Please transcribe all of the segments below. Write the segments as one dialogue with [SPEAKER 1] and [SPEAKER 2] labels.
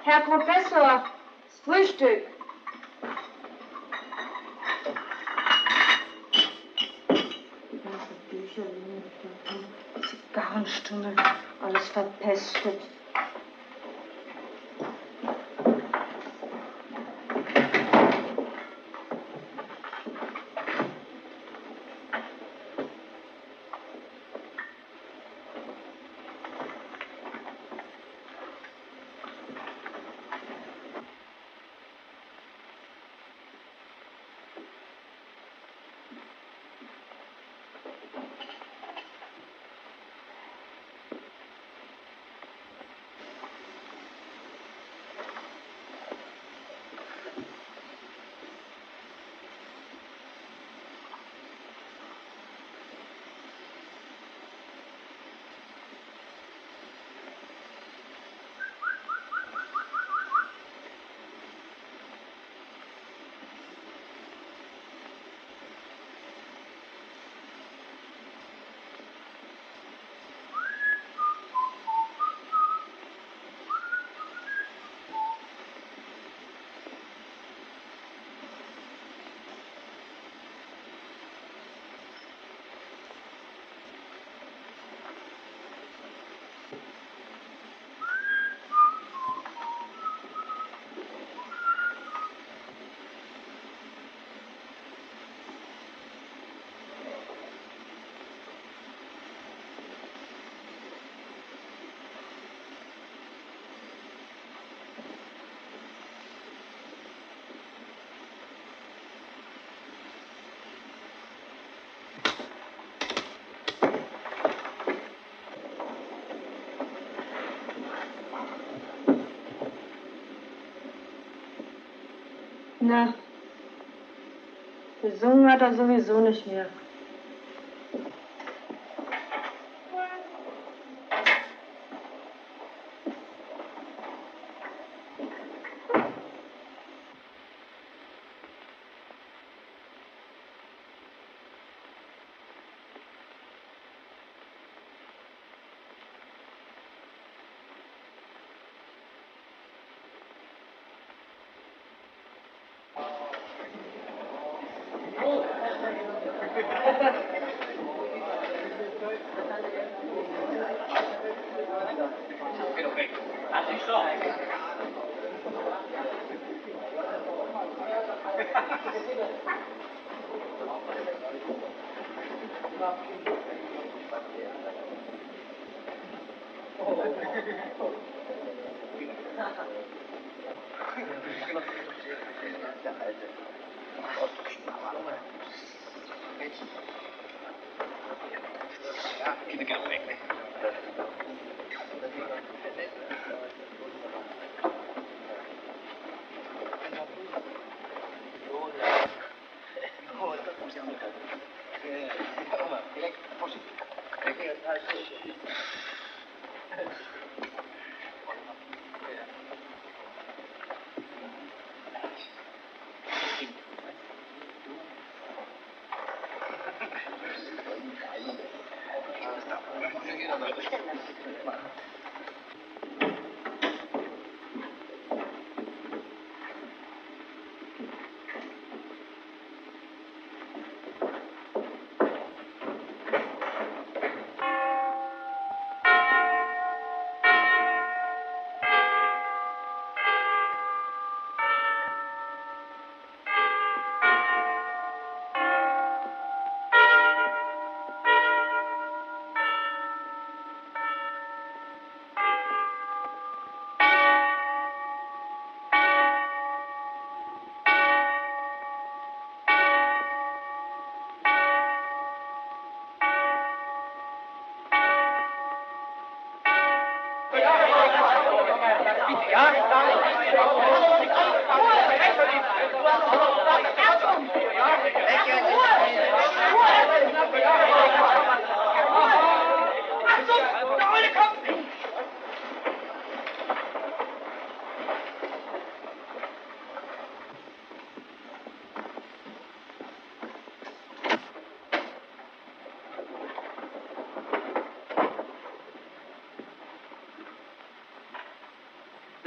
[SPEAKER 1] Herr Professor, das Frühstück. Die ganzen Bücher liegen da. Zigarrenstummel, alles verpestet. Na, gesungen hat er sowieso nicht mehr.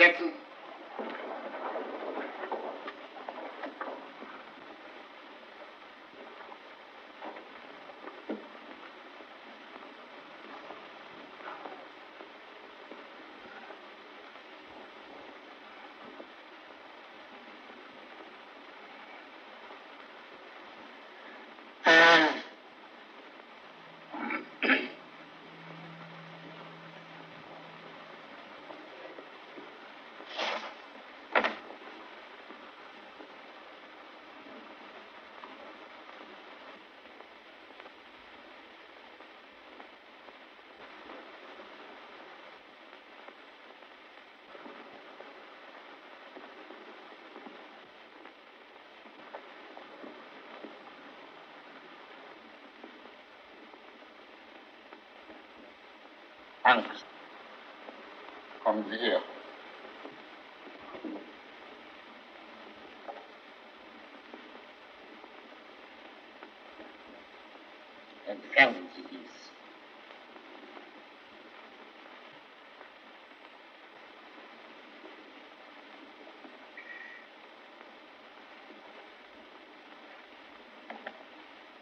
[SPEAKER 2] Setzen. Angst. Kommen Sie her. Entfernen Sie dies.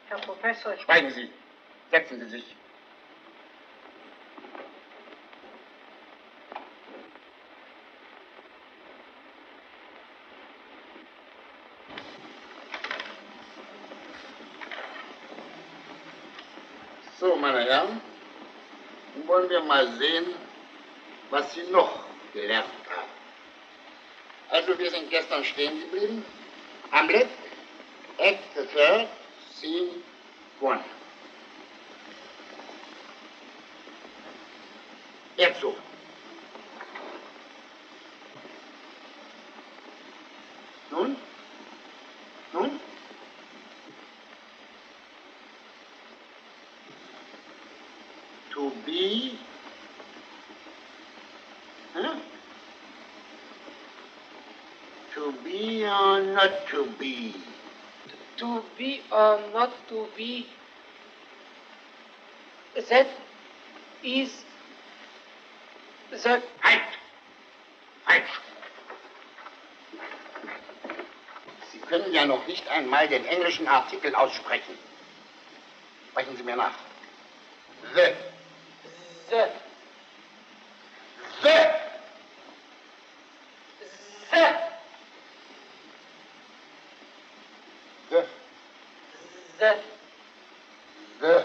[SPEAKER 1] Herr Professor,
[SPEAKER 2] Schweigen Sie. Setzen Sie sich. So, meine Herren, nun wollen wir mal sehen, was Sie noch gelernt haben. Also, wir sind gestern stehen geblieben. Hamlet, Act the Third, Scene 1. Jetzt so. Nun, To be. Huh? To be or not to be?
[SPEAKER 3] To be or not to be, that is the...
[SPEAKER 2] Halt! Halt! Sie können ja noch nicht einmal den englischen Artikel aussprechen. Sprechen Sie mir nach. The.
[SPEAKER 3] The.
[SPEAKER 2] The.
[SPEAKER 3] The.
[SPEAKER 2] The.
[SPEAKER 3] The.
[SPEAKER 2] The.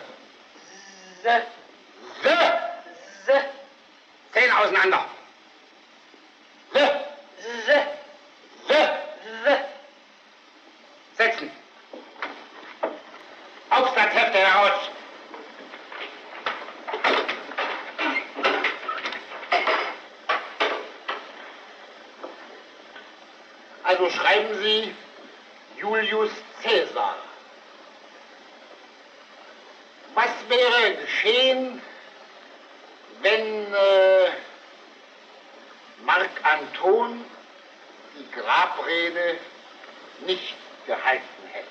[SPEAKER 3] The.
[SPEAKER 2] The.
[SPEAKER 3] The.
[SPEAKER 2] Zähne auseinander. The.
[SPEAKER 3] The.
[SPEAKER 2] The.
[SPEAKER 3] The.
[SPEAKER 2] Setzen. Aufsatzhefte heraus. Also schreiben Sie Julius Caesar. Was wäre geschehen, wenn Marc Anton die Grabrede nicht gehalten hätte?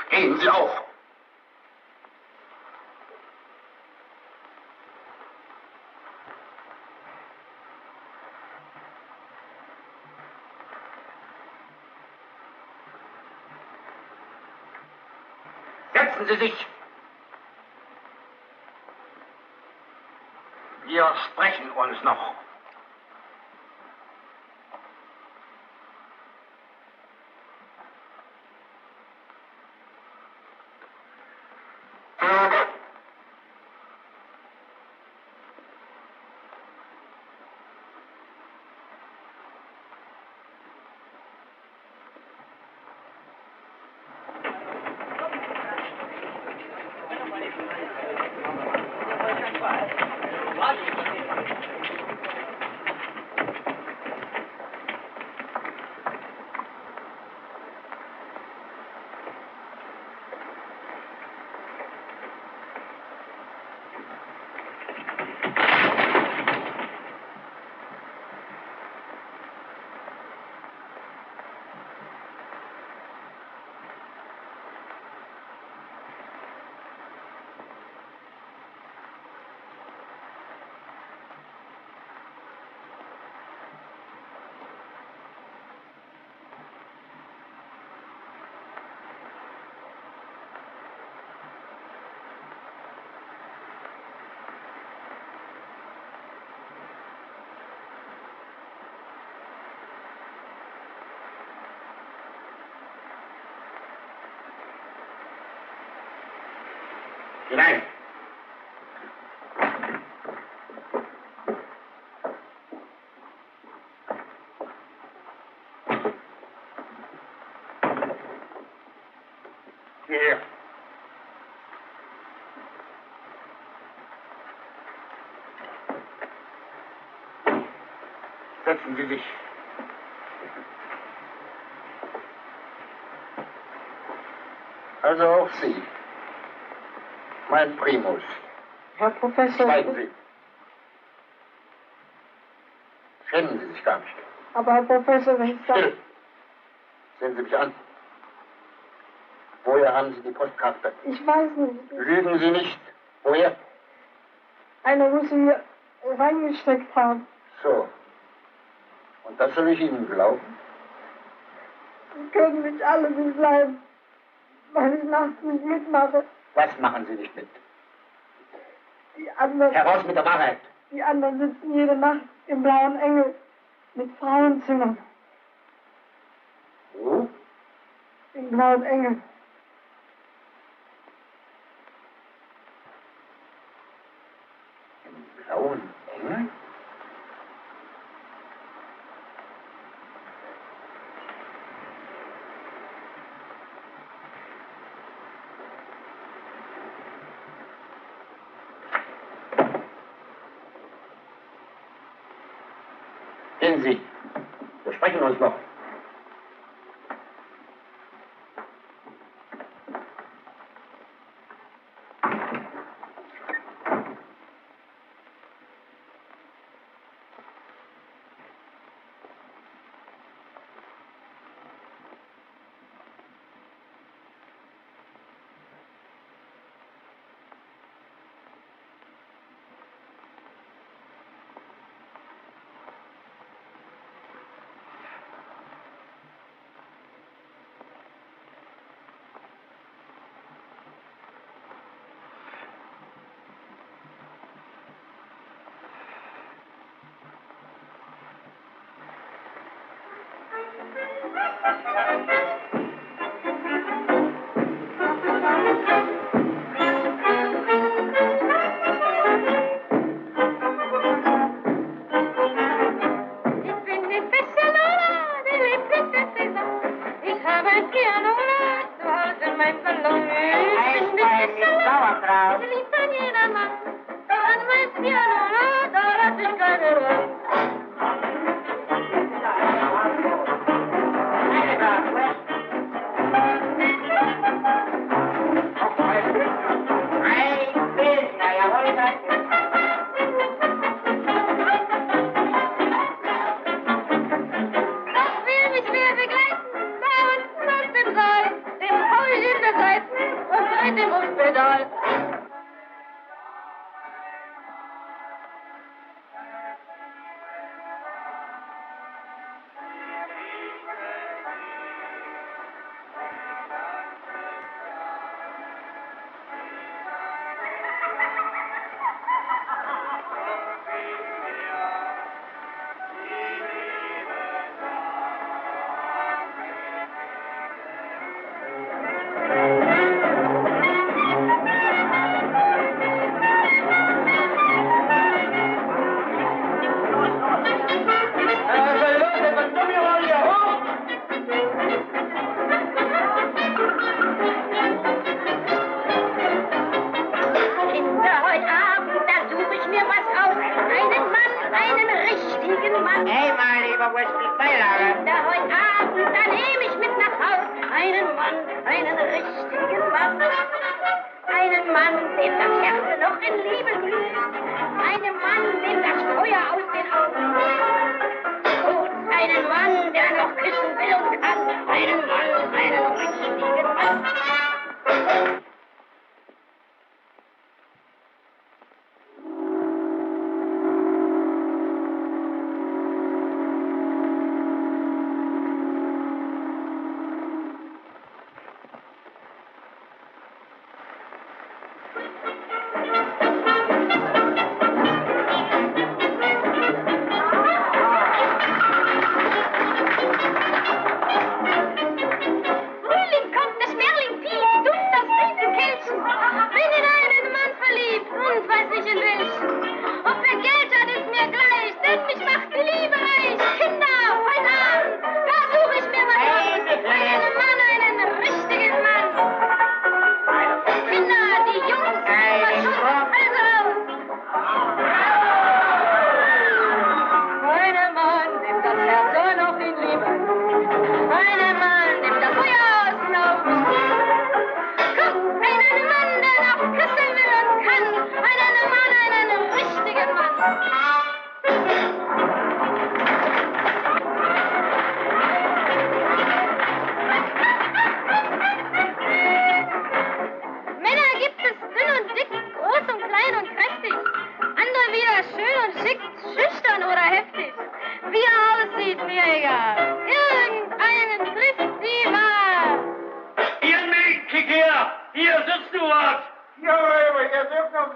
[SPEAKER 2] Stehen Sie auf! Setzen Sie sich! Wir sprechen uns noch. Hinein. Hierher. Setzen Sie sich. Also auch Sie. Mein Primus.
[SPEAKER 1] Herr Professor.
[SPEAKER 2] Schweigen Sie. Schämen Sie sich gar nicht.
[SPEAKER 1] Aber Herr Professor, wenn ich sage...
[SPEAKER 2] Still. Sehen Sie mich an. Woher haben Sie die Postkarte?
[SPEAKER 1] Ich weiß nicht.
[SPEAKER 2] Lügen Sie nicht. Woher?
[SPEAKER 1] Einer muss sie mir reingesteckt haben.
[SPEAKER 2] So. Und das soll ich Ihnen glauben?
[SPEAKER 1] Sie können mich alle nicht leiden, weil ich nachts nicht mitmache.
[SPEAKER 2] Was machen Sie nicht mit?
[SPEAKER 1] Die anderen...
[SPEAKER 2] Heraus mit der Wahrheit.
[SPEAKER 1] Die anderen sitzen jede Nacht im Blauen Engel mit Frauenzimmern.
[SPEAKER 2] Wo?
[SPEAKER 1] Im Blauen Engel.
[SPEAKER 2] Im Blauen Engel? Gehen Sie. Wir sprechen uns noch.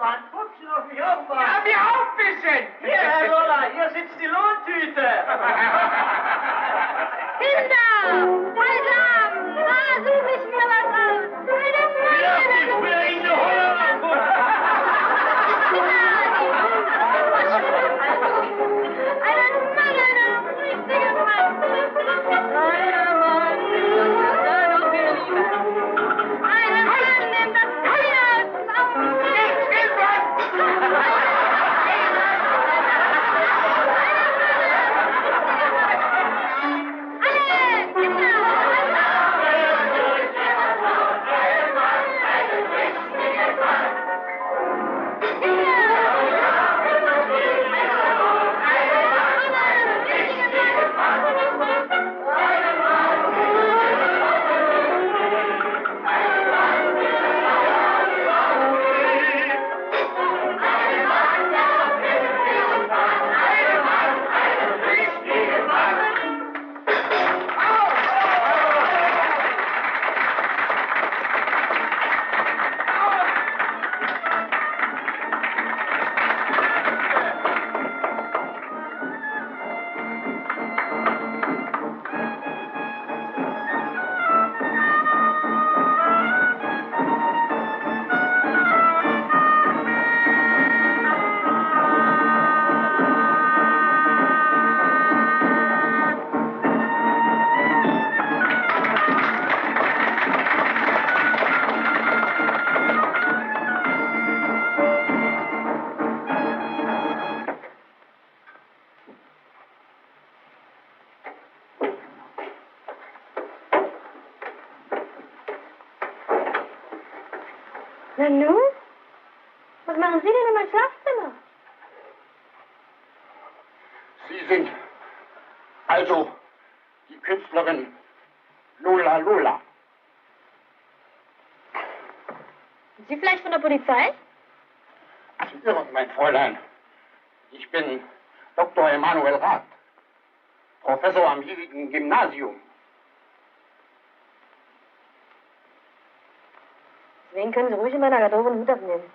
[SPEAKER 4] mal ein Pupschen auf mich aufmachen.
[SPEAKER 3] Ja, mir auch ein bisschen.
[SPEAKER 4] Hier, Herr Lola, hier sitzt die Lohntüte.
[SPEAKER 1] Kinder! Beisam! Da suche ich mir was aus!
[SPEAKER 4] Ja, ich will Ihnen eine Holland.
[SPEAKER 1] Einen Mann, einen richtigen Mann! Einen Mann, der noch viel Liebe! Einen Mann, dem das Feuer aus den Augen Nanu? Was machen Sie denn in meinem Schlafzimmer?
[SPEAKER 2] Sie sind also die Künstlerin Lola Lola.
[SPEAKER 1] Sind Sie vielleicht von der Polizei?
[SPEAKER 2] Sie irren, mein Fräulein. Ich bin Dr. Emanuel Rath, Professor am hiesigen Gymnasium.
[SPEAKER 1] Deswegen können Sie ruhig in meiner Garderobe einen Hut abnehmen.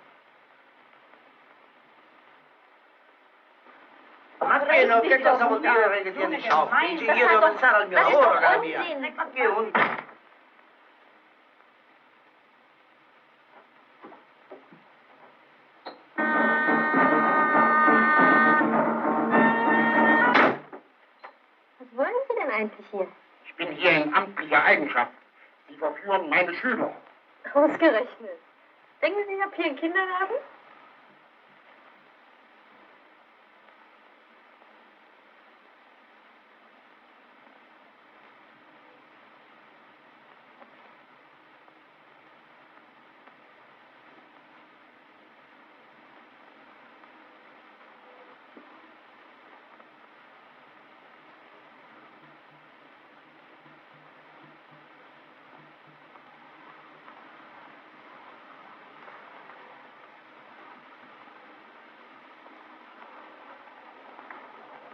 [SPEAKER 4] Ma che no, che cosa vuol dire che tieni soldi? Io devo pensare al mio lavoro, cara mia. Ma che un...
[SPEAKER 1] Was wollen Sie denn eigentlich hier?
[SPEAKER 2] Ich bin hier in amtlicher Eigenschaft. Sie verführen meine Schüler.
[SPEAKER 1] Ausgerechnet. Denken Sie, ich habe hier einen Kinderladen?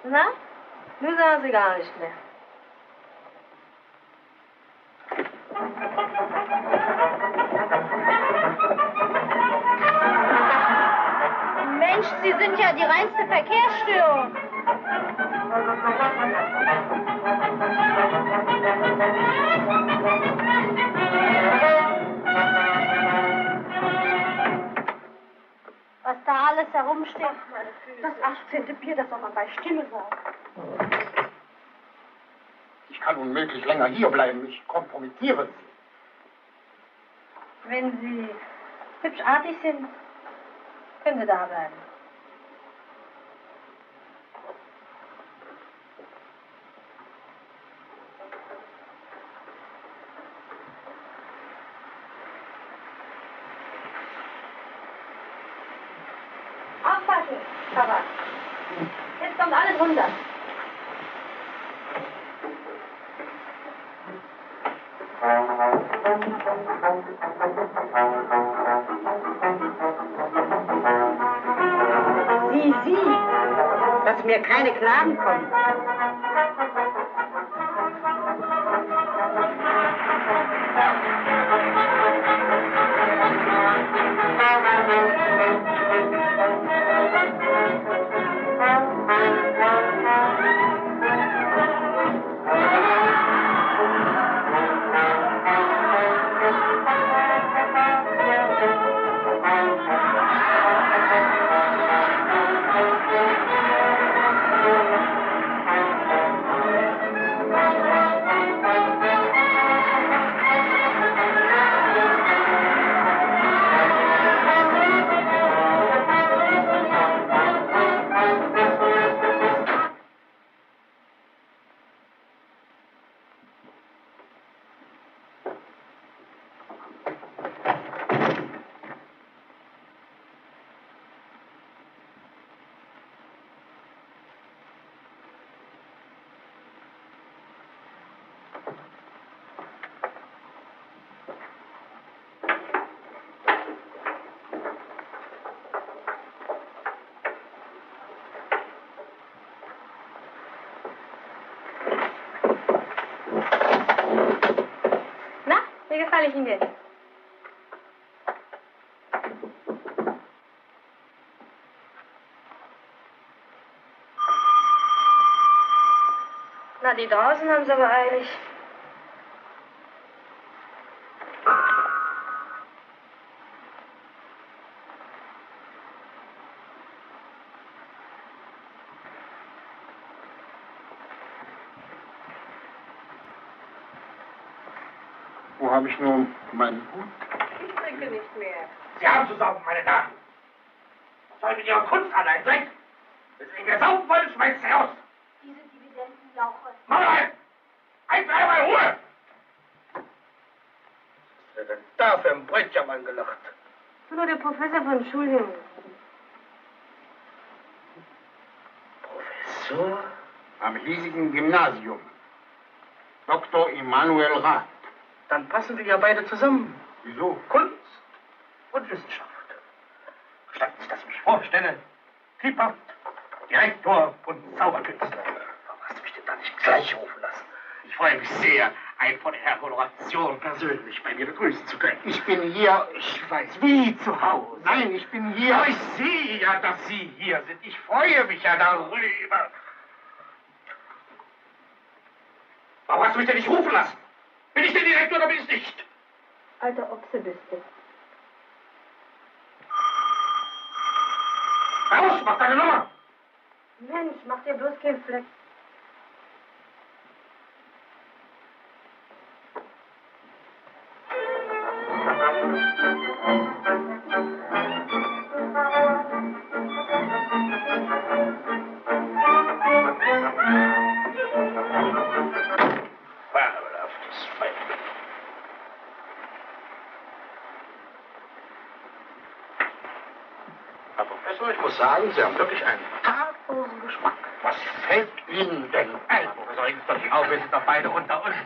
[SPEAKER 1] Na? Nun sagen Sie gar nicht mehr. Mensch, Sie sind ja die reinste Verkehrsstörung. Was da alles herumsteht. Das 18. Bier, das soll man bei Stimme sagen.
[SPEAKER 2] Ich kann unmöglich länger hier bleiben. Ich kompromittiere Sie.
[SPEAKER 1] Wenn Sie hübsch artig sind, können Sie da bleiben. Aufpassen, Papa. Jetzt kommt alles runter.
[SPEAKER 5] Sie, dass mir keine Klagen kommen.
[SPEAKER 1] Hier gefalle ich Ihnen jetzt. Na, die draußen haben sie aber eilig.
[SPEAKER 2] Wo habe ich nun meinen Hut?
[SPEAKER 1] Ich trinke nicht mehr.
[SPEAKER 4] Sie haben zu saufen, meine Damen. Was soll mit Ihrer Kunst allein sein? Wenn Sie nicht mehr saufen wollen, schmeißen Sie raus.
[SPEAKER 1] Diese Dividendenjauche.
[SPEAKER 4] Mal! Ein für einmal Ruhe! Was ist denn da für ein Brötchen angelacht?
[SPEAKER 1] Nur der Professor von Schulhingen.
[SPEAKER 4] Professor?
[SPEAKER 2] Am hiesigen Gymnasium. Dr. Immanuel Rath.
[SPEAKER 4] Dann passen wir ja beide zusammen.
[SPEAKER 2] Wieso?
[SPEAKER 4] Kunst und Wissenschaft. Statten Sie, dass ich mich vorstelle. Klippert, Direktor und Zauberkünstler. Warum hast du mich denn da nicht gleich rufen lassen? Ich freue mich sehr, einen von Herrn Koloration persönlich bei mir begrüßen zu können.
[SPEAKER 2] Ich bin hier.
[SPEAKER 4] Ich weiß, wie zu Hause.
[SPEAKER 2] Nein, ich bin hier.
[SPEAKER 4] Aber ich sehe ja, dass Sie hier sind. Ich freue mich ja darüber. Warum hast du mich denn nicht rufen lassen? Bin ich der Direktor oder bin ich nicht?
[SPEAKER 1] Alter Ochse bist du.
[SPEAKER 4] Raus, mach deine Nummer!
[SPEAKER 1] Mensch, mach dir bloß keinen Fleck.
[SPEAKER 4] Fabelhaftes Weib. Herr Professor, ich muss sagen, Sie haben wirklich einen tadellosen Geschmack. Was fällt Ihnen denn ein? Professor, regen Sie doch nicht auf, wir sind doch beide unter uns.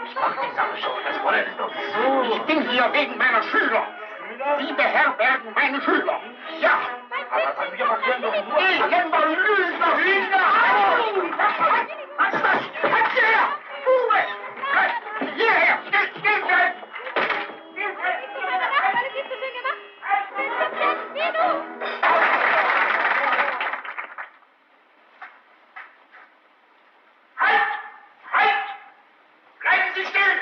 [SPEAKER 4] Ich mach die Sache schon, das Fräulein ist doch so.
[SPEAKER 2] Ich bin hier wegen meiner Schüler. Sie beherbergen meine Schüler. Ja.
[SPEAKER 4] Aber von mir passieren doch nur...
[SPEAKER 2] Elender Lügner! Lügner!
[SPEAKER 4] Was ist das? Halt Sie her! Bube!
[SPEAKER 2] Hierher! Still sein!
[SPEAKER 4] Halt! Halt! Bleiben Sie still!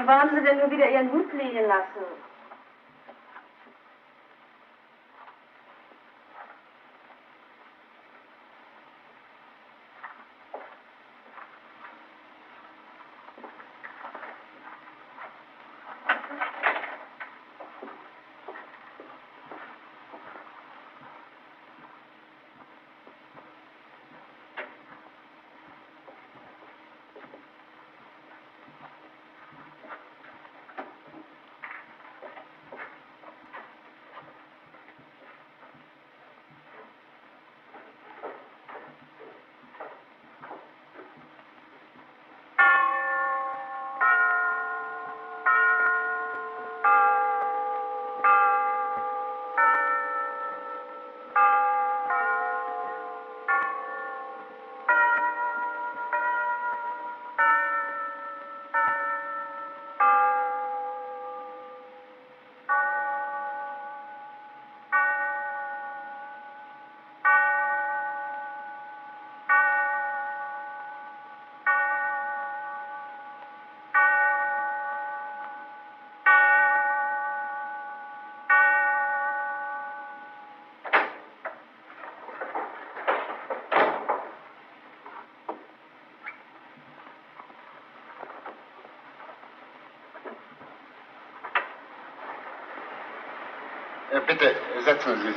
[SPEAKER 1] Wo haben Sie denn nur wieder Ihren Hut liegen lassen?
[SPEAKER 2] Bitte, setzen Sie sich.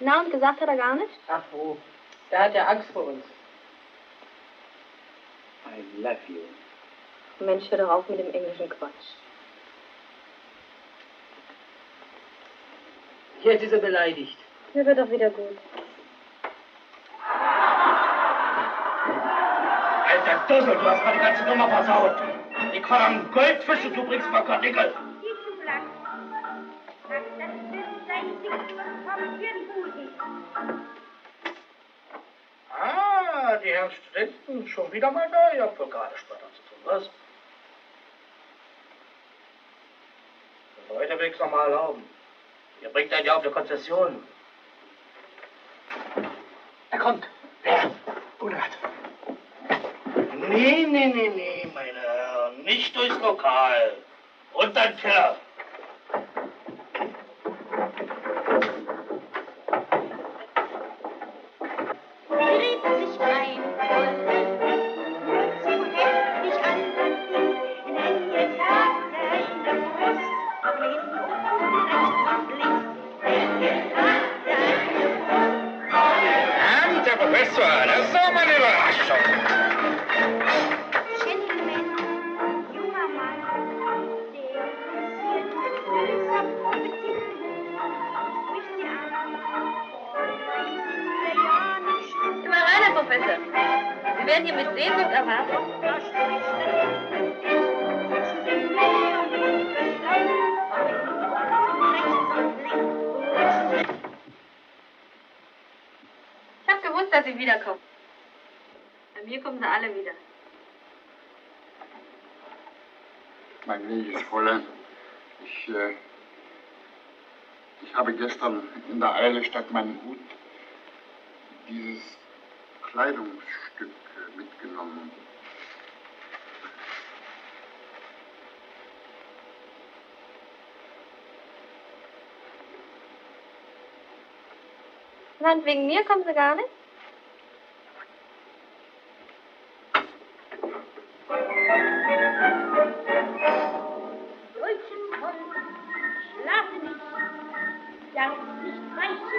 [SPEAKER 1] Na, und gesagt hat er gar nicht?
[SPEAKER 3] Ach wo, der hat ja Angst vor uns.
[SPEAKER 4] I love you.
[SPEAKER 1] Mensch, hör doch auf mit dem englischen Quatsch.
[SPEAKER 3] Jetzt ist er beleidigt.
[SPEAKER 1] Mir wird doch wieder gut.
[SPEAKER 4] Alter Dussel, du hast meine ganze Nummer versaut. Ich verdammt Goldfische, du bringst mal Karnickel. Ah, die Herren Studenten schon wieder mal da. Ihr habt wohl gerade später zu tun, was? Heute will ich's noch mal erlauben. Ihr bringt einen ja auf eine Konzession. Er kommt. Wer? Gunnar. Nee, meine Herren. Nicht durchs Lokal. Unter den Keller.
[SPEAKER 1] Professor. Sie werden hier mit Sehnsucht erwartet. Ich habe gewusst, dass Sie wiederkommen. Bei mir kommen Sie alle wieder.
[SPEAKER 2] Mein gnädiges Fräulein, ich habe gestern in der Eile statt meinem Hut dieses Kleidungsstück mitgenommen.
[SPEAKER 1] Nein, wegen mir kommen Sie gar nicht?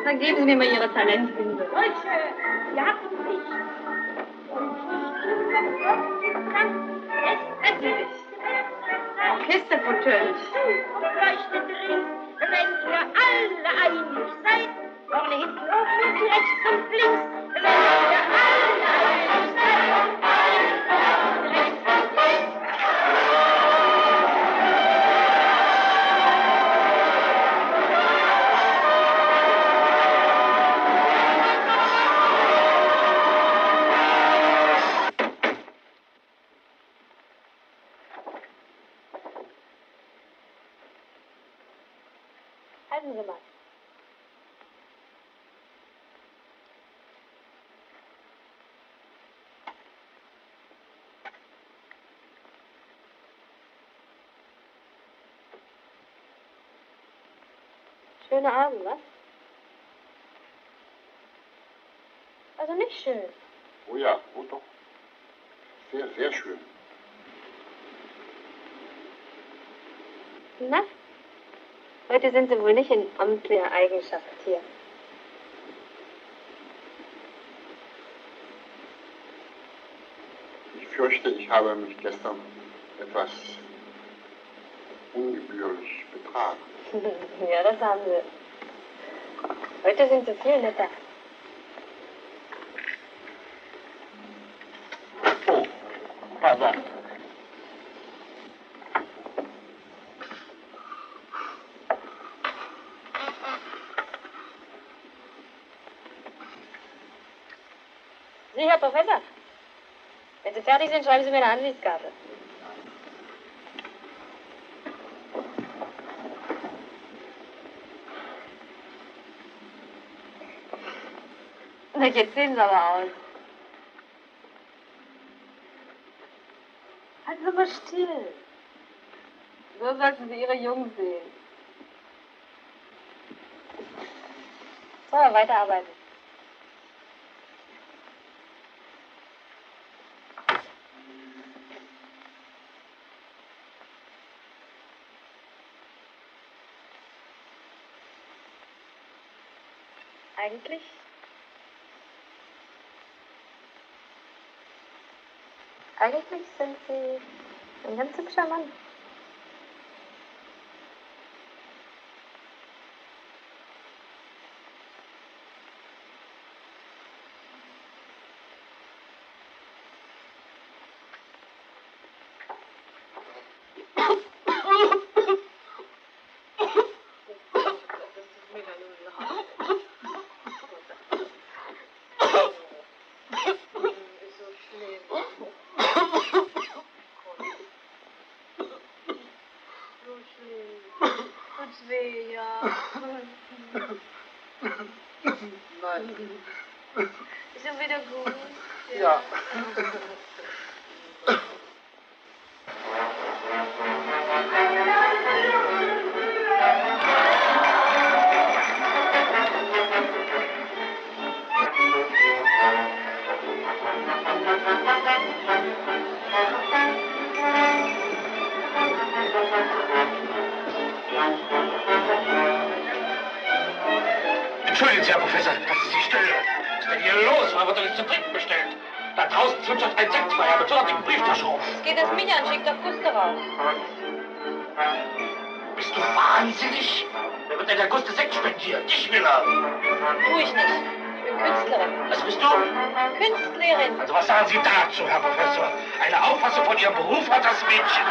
[SPEAKER 1] Dann geben Sie mir mal Ihre Talentbinde.
[SPEAKER 6] Deutsche, ihr habt uns nicht. Und
[SPEAKER 1] Retten Sie sich. Orchesterfauteuil.
[SPEAKER 6] leuchtet Ring, wenn ihr alle einig seid, vorne, hinten, oben, rechts und links, wenn ihr alle einig seid, vorne, hinten, oben, rechts und links.
[SPEAKER 1] Halten Sie mal. Schöne Abend, was? Also nicht schön.
[SPEAKER 2] Oh ja, oh doch. Sehr, sehr schön.
[SPEAKER 1] Na? Heute sind Sie wohl nicht in amtlicher Eigenschaft hier.
[SPEAKER 2] Ich fürchte, ich habe mich gestern etwas ungebührlich betragen.
[SPEAKER 1] Ja, das haben Sie. Heute sind Sie viel netter.
[SPEAKER 2] Oh, pardon.
[SPEAKER 1] Sie, Herr Professor. Wenn Sie fertig sind, schreiben Sie mir eine Ansichtskarte. Na, jetzt sehen Sie aber aus. Halten Sie mal still. So sollten Sie Ihre Jungs sehen. So, weiterarbeiten. Eigentlich sind Sie ein ganz hübscher Mann. Ist er wieder gut?
[SPEAKER 2] Ja.
[SPEAKER 4] Entschuldigen Sie, Herr Professor, dass ich Sie störe. Was ist denn hier los? Man wird doch nicht zu trinken bestellt. Da draußen flutschert ein Sektfeuer mit so einer dicken Brieftasche rum.
[SPEAKER 1] Es geht das mich an, schickt doch Guste raus.
[SPEAKER 4] Bist du wahnsinnig? Wer wird denn der Guste Sekt spendieren? Ich will er.
[SPEAKER 1] Tu ich nicht. Ich bin
[SPEAKER 6] Künstlerin.
[SPEAKER 4] Was bist du?
[SPEAKER 6] Künstlerin.
[SPEAKER 4] Also was sagen Sie dazu, Herr Professor? Eine Auffassung von Ihrem Beruf hat das Mädchen.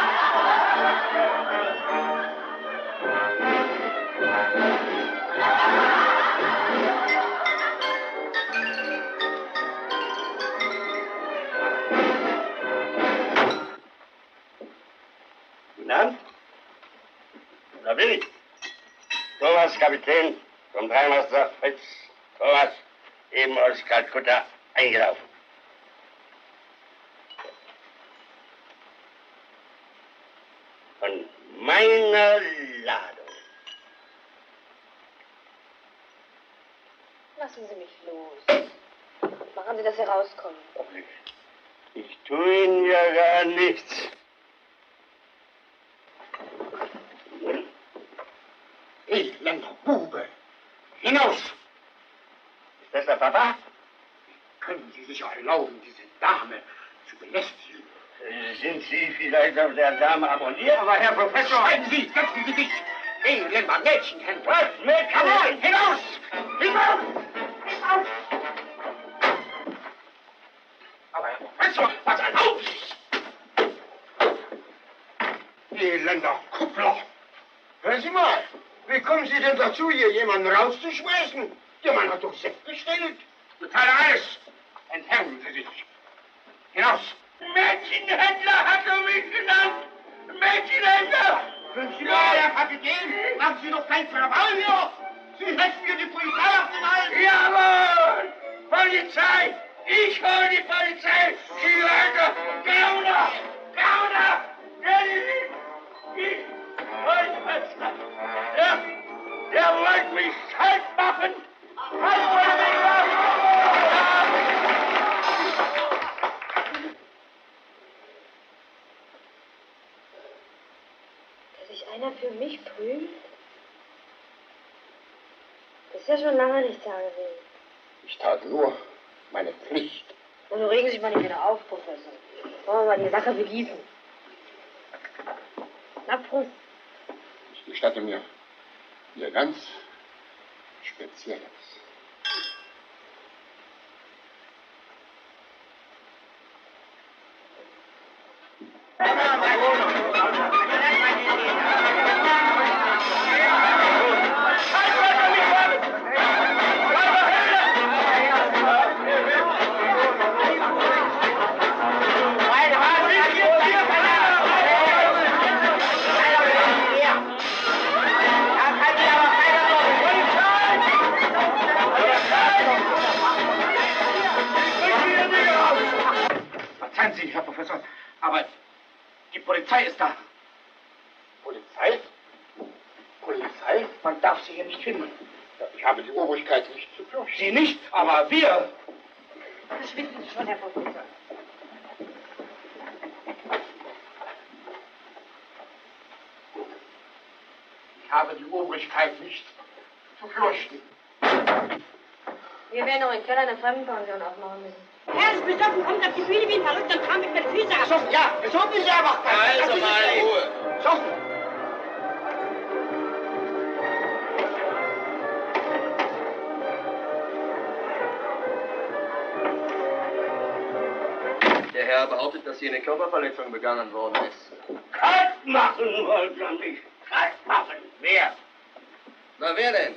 [SPEAKER 7] Guten Abend. Da bin ich. Thomas, Kapitän vom Dreimaster Fritz. Thomas, eben aus Kalkutta eingelaufen. Von meiner Ladung.
[SPEAKER 6] Lassen Sie mich los. Machen Sie, dass Sie rauskommen.
[SPEAKER 7] Ich tue Ihnen ja gar nichts.
[SPEAKER 2] Elender Bube! Hinaus!
[SPEAKER 7] Ist das der Papa?
[SPEAKER 2] Können Sie sich erlauben, diese Dame zu belästigen?
[SPEAKER 7] Sind Sie vielleicht auf der Dame abonniert?
[SPEAKER 2] Aber Herr Professor, schreiben Sie, setzen Sie sich! Elender Mädchenhändler!
[SPEAKER 7] Was, Mädchen?
[SPEAKER 2] Jawohl, hinaus! Hinaus! Hinaus! Aber Herr Professor, was erlauben Sie? Elender Kuppler! Hören Sie mal, wie kommen Sie denn dazu, hier jemanden rauszuschmeißen? Der Mann hat doch Sekt bestellt. Bezahle alles. Entfernen Sie sich. Hinaus. Mädchenhändler hat er mich genannt. Mädchenhändler. Ja, Herr Kapitän, machen Sie doch kein Krawall hier. Sie setzen mir die Polizei auf den Hals. Jawohl. Polizei. Ich hole die Polizei. Sie Leute. Gauner. Gauner. Ich. Holzfester. Der wollte mich kalt machen.
[SPEAKER 6] Dass sich einer für mich prüft? Das ist ja schon lange nicht da gewesen.
[SPEAKER 2] Ich tat nur meine Pflicht.
[SPEAKER 6] Und nun regen Sie sich mal nicht wieder auf, Professor. Wollen wir mal die Sache begießen. Na, Prost.
[SPEAKER 2] Ich gestatte mir hier ganz Spezielles.
[SPEAKER 4] Verzeihen Sie, Herr Professor, aber die Polizei ist da.
[SPEAKER 2] Polizei? Polizei?
[SPEAKER 4] Man darf sie hier nicht finden.
[SPEAKER 2] Ja, ich habe die Obrigkeit nicht zu fürchten.
[SPEAKER 4] Sie nicht, aber wir.
[SPEAKER 6] Verschwinden Sie schon, Herr Professor.
[SPEAKER 2] Ich habe die Obrigkeit nicht zu fürchten.
[SPEAKER 6] Wir werden noch in Keller eine Fremdenpension aufmachen müssen.
[SPEAKER 5] Er ist besoffen, kommt auf die Bühne wie ein Verrückter und trampelt mit Füßen ab.
[SPEAKER 2] Besoffen, ja, besoffen ist er aber.
[SPEAKER 8] Also mal Ruhe.
[SPEAKER 2] Besoffen.
[SPEAKER 8] Der Herr behauptet, dass hier eine Körperverletzung begangen worden ist.
[SPEAKER 7] Kalt machen wollt ihr mich. Kalt machen.
[SPEAKER 2] Wer?
[SPEAKER 8] Na, wer denn?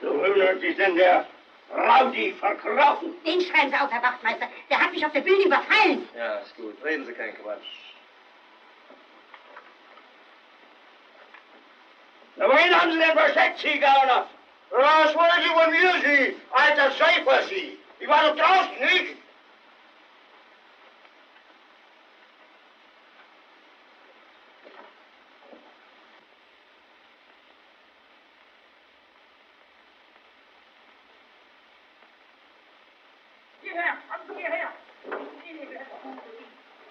[SPEAKER 7] So hat sich denn der Rowdy verkrochen.
[SPEAKER 5] Den schreiben Sie auf, Herr Wachtmeister. Der hat mich auf der Bühne überfallen.
[SPEAKER 8] Ja, ist gut. Reden Sie keinen Quatsch.
[SPEAKER 7] Na, wohin haben Sie denn versteckt, Sie Gauner?
[SPEAKER 2] Was wollen Sie von mir, Sie? Alter Schäfer, Sie. Ich war doch draußen, nicht?
[SPEAKER 4] Hierher, kommen Sie hierher.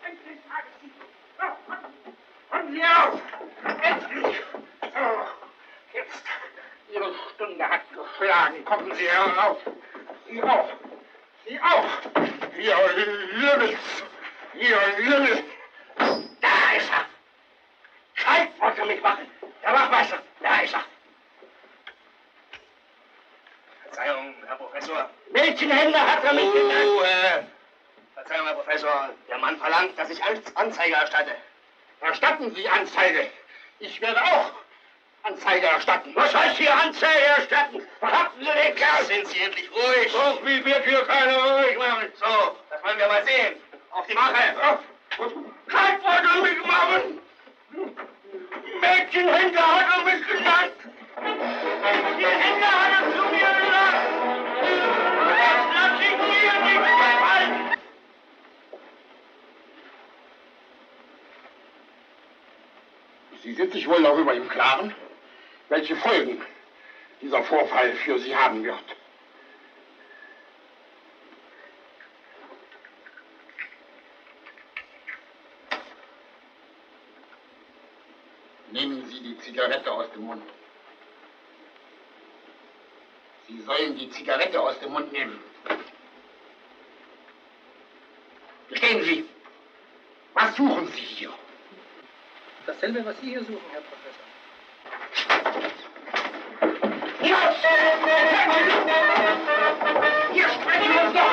[SPEAKER 4] Endlich habe ich Sie. Kommen Sie auf. Endlich. So, jetzt. Ihre Stunde hat geschlagen. Kommen Sie herauf. Sie auch. Sie auch.
[SPEAKER 2] Ihr Lümmel. Ihr Lümmel.
[SPEAKER 4] Da ist er. Kalt wollte mich machen. Der Wachmeister. Da ist er.
[SPEAKER 8] Professor.
[SPEAKER 7] Mädchenhändler hat er mich genannt.
[SPEAKER 8] Ruhe! Verzeihung, Herr Professor. Der Mann verlangt, dass ich Anzeige erstatte.
[SPEAKER 2] Erstatten Sie Anzeige. Ich werde auch Anzeige erstatten.
[SPEAKER 7] Was heißt hier Anzeige erstatten? Verhaften Sie den Kerl!
[SPEAKER 8] Sind Sie endlich ruhig?
[SPEAKER 7] So viel wird hier keiner ruhig machen.
[SPEAKER 8] So, das wollen wir mal sehen. Auf die Mache!
[SPEAKER 7] Kein wollte er mich machen! Mädchenhändler hat er mich genannt! Die Händler hat er zu mir gesagt! Das lass ich mir nicht gefallen!
[SPEAKER 2] Sie sind sich wohl darüber im Klaren, welche Folgen dieser Vorfall für Sie haben wird. Nehmen Sie die Zigarette aus dem Mund. Sie sollen die Zigarette aus dem Mund nehmen. Gestehen Sie, was suchen Sie hier?
[SPEAKER 3] Dasselbe, was Sie hier suchen, Herr Professor.
[SPEAKER 2] Ja! Hier sprechen wir uns doch!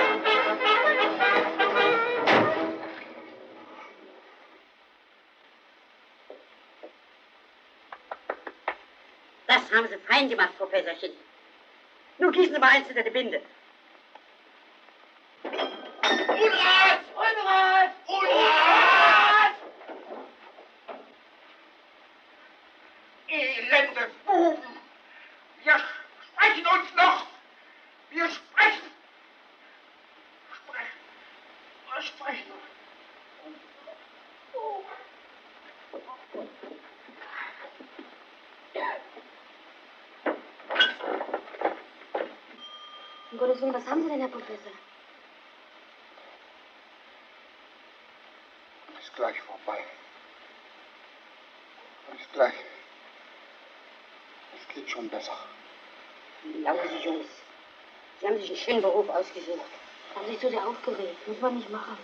[SPEAKER 5] Das haben Sie fein gemacht, Professor Schick. Nun gießen Sie mal eins hinter die Binde.
[SPEAKER 2] Unrat! Unrat! Unrat! Elende Buben! Wir sprechen uns noch! Wir sprechen! Sprechen!
[SPEAKER 6] Um Gottes Willen, was haben Sie denn, Herr Professor?
[SPEAKER 2] Ist gleich vorbei. Ist gleich. Es geht schon besser.
[SPEAKER 6] Laufen Sie, Jungs. Sie haben sich einen schönen Beruf ausgesucht. Haben sich so sehr aufgeregt. Muss man nicht machen.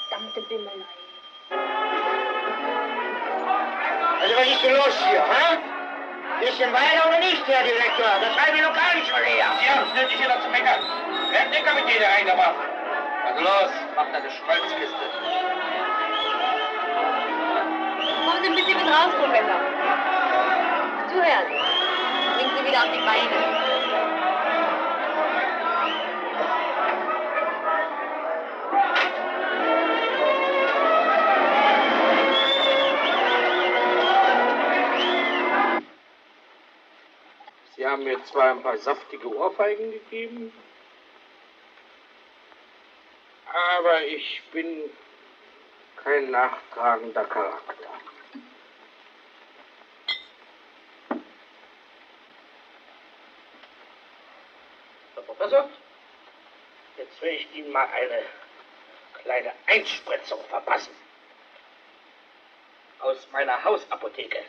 [SPEAKER 6] Verdammte Bimmelei.
[SPEAKER 7] Also was ist denn los hier, hä? Bisschen weiter oder nicht, Herr Direktor? Das habe ich noch gar nicht verlehrt.
[SPEAKER 4] Sie haben es nötig, hier noch zu meckern. Wer hat Decker mit jeder reingebracht?
[SPEAKER 8] Also los, mach deine Schmalzkiste.
[SPEAKER 1] Kommen Sie ein bisschen mit raus, Professor. Zuhören. Bringen Sie wieder auf die Beine.
[SPEAKER 4] Sie haben mir zwar ein paar saftige Ohrfeigen gegeben, aber ich bin kein nachtragender Charakter. Herr Professor, jetzt will ich Ihnen mal eine kleine Einspritzung verpassen. Aus meiner Hausapotheke.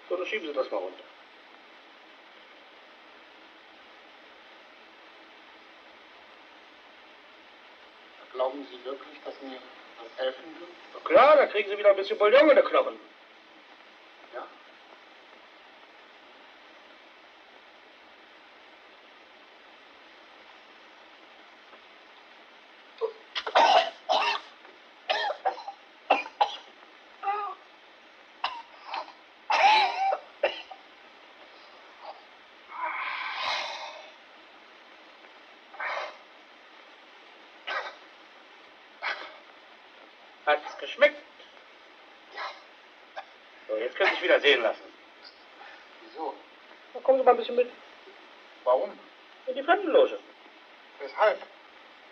[SPEAKER 4] So, dann schieben Sie das mal runter.
[SPEAKER 2] Glauben Sie wirklich, dass mir das helfen wird?
[SPEAKER 4] Na klar, da kriegen Sie wieder ein bisschen Bouillon in den Knochen.
[SPEAKER 2] Ja?
[SPEAKER 4] Hat's geschmeckt? So, jetzt können Sie sich wieder sehen lassen.
[SPEAKER 2] Wieso?
[SPEAKER 4] Na, kommen Sie mal ein bisschen mit
[SPEAKER 2] Warum?
[SPEAKER 4] in die Fremdenloge.
[SPEAKER 2] Weshalb?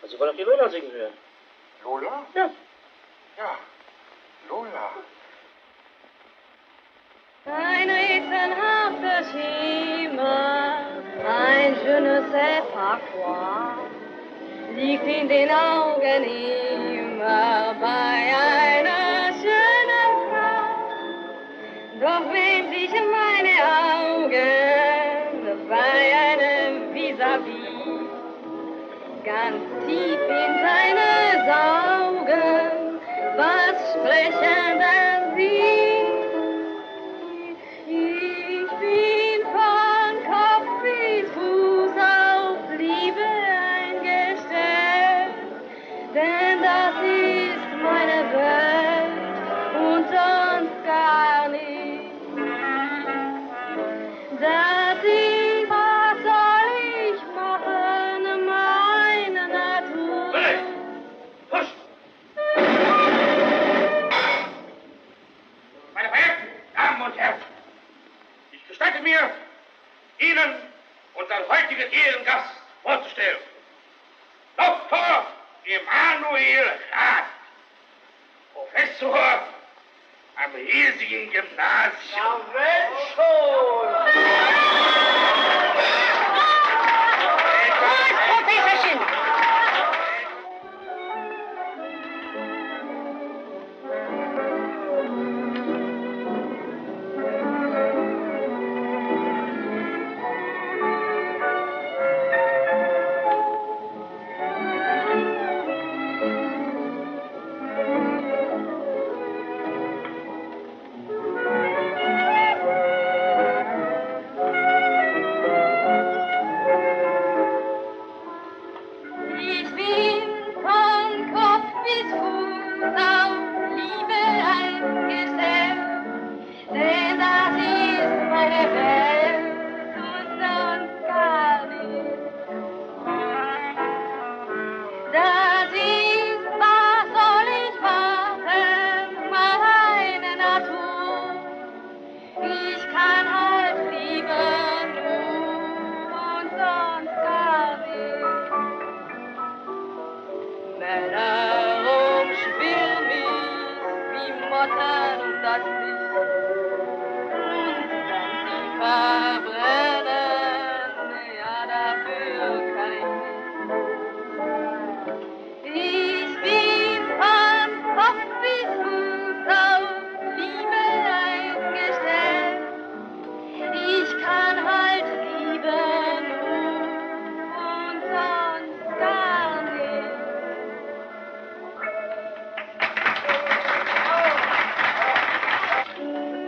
[SPEAKER 4] Also, Sie wollen doch die Lola singen hören.
[SPEAKER 2] Lola?
[SPEAKER 4] Ja.
[SPEAKER 2] Ja. Lola.
[SPEAKER 1] Ein rätselhafter Schimmer, ein je ne sais pas quoi, liegt in den Augen immer bei einer schönen Frau. Doch wenn sich meine Augen bei einem Vis-à-vis tief in seine Augen, was sprechen dann sie? Ich bin von Kopf bis Fuß auf Liebe eingestellt, denn das ist meine Welt und sonst gar nicht. Das ist, was soll ich machen, meine Natur.
[SPEAKER 4] Husch! Meine verehrten Damen und Herren, ich gestatte mir, Ihnen unseren heutigen Ehrengast vorzustellen. Dr. Emanuel Rath, Professor am hiesigen Gymnasium.
[SPEAKER 7] Na, wenn schon!
[SPEAKER 5] Professorchen!
[SPEAKER 1] Ich bin von Kopf bis Fuß auf Liebe eingestellt, denn das ist meine Welt und sonst gar nicht. Das ist, was soll ich machen, meine Natur. Ich kann halt lieben nur und sonst gar nicht. Männer umschwirren mich wie Motten um das Licht. Und wenn sie verbrennen, ja, dafür kann ich nicht. Ich bin von Kopf bis Fuß auf Liebe eingestellt. Ich kann halt lieben und sonst gar nicht.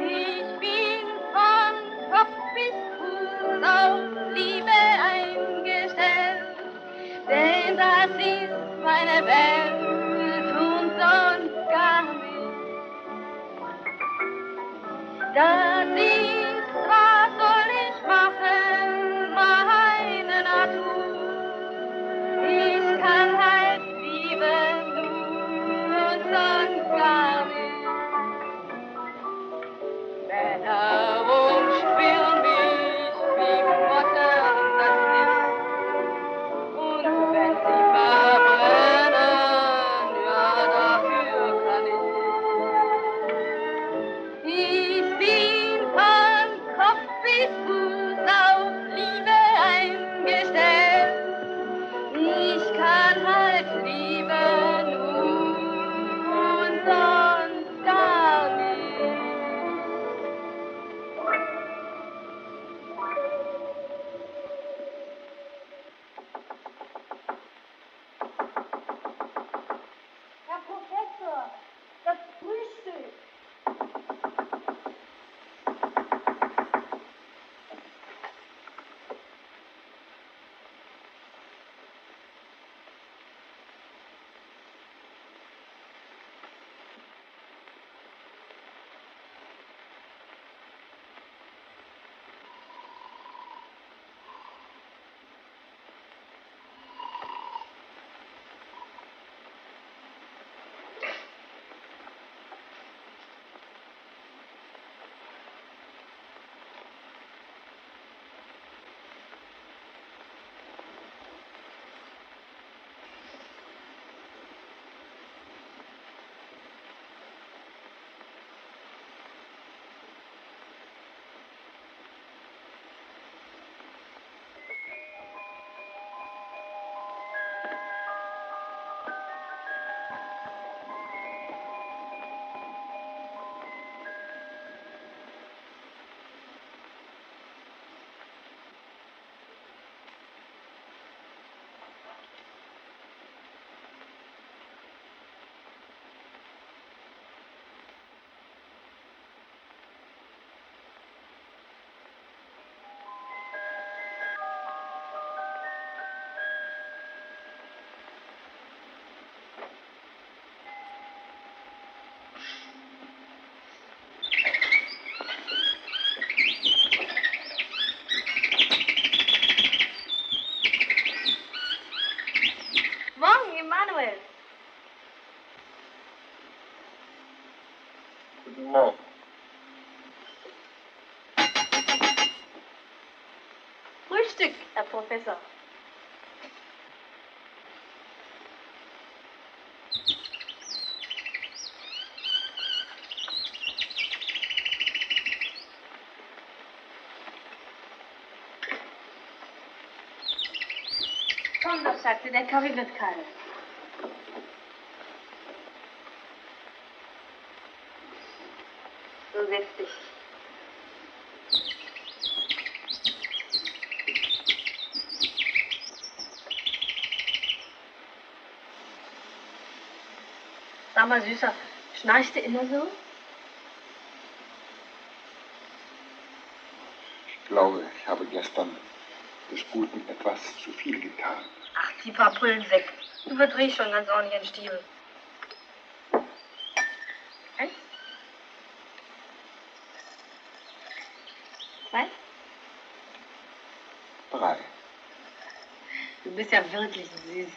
[SPEAKER 1] Ich bin von Kopf bis Fuß auf Liebe eingestellt, denn das ist meine Welt und sonst gar nicht. Das ist, was soll ich machen, meine Natur. Ich kann halt lieben nur und sonst gar nicht. Männer umschwirren mich wie Motten um das Licht. Und wenn sie verbrennen, ja, dafür kann ich nicht. Ich bin von Kopf bis Fuß auf Liebe eingestellt. Ich kann halt lieben nur und sonst gar nicht.
[SPEAKER 2] Guten Morgen.
[SPEAKER 1] Frühstück, Herr Professor. Komm doch, Schatze, der Kaffee wird kalt. So, setz dich. Sag mal, Süßer, schnarchst du immer so?
[SPEAKER 2] Ich glaube, ich habe gestern des Guten etwas zu viel getan.
[SPEAKER 1] Ach, die paar Pullen weg. Du verdrehst schon ganz ordentlich den Stiefel. Eins. Zwei.
[SPEAKER 2] 3.
[SPEAKER 1] Du bist ja wirklich süß.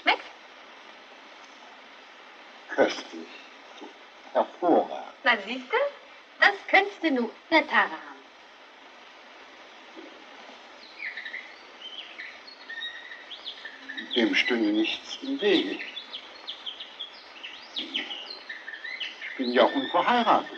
[SPEAKER 1] Schmeckt?
[SPEAKER 2] Köstlich. Hervorragend.
[SPEAKER 1] Na, siehst du? Das könntest du nur eine Tare haben.
[SPEAKER 2] Dem stünde nichts im Wege. Ich bin ja unverheiratet.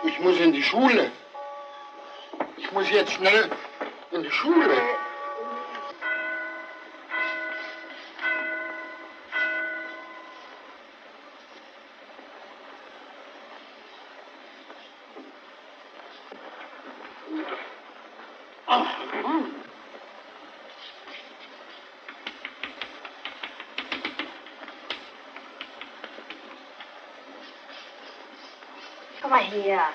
[SPEAKER 2] Ich muss in die Schule. Ich muss jetzt schnell in die Schule.
[SPEAKER 1] Komm mal her.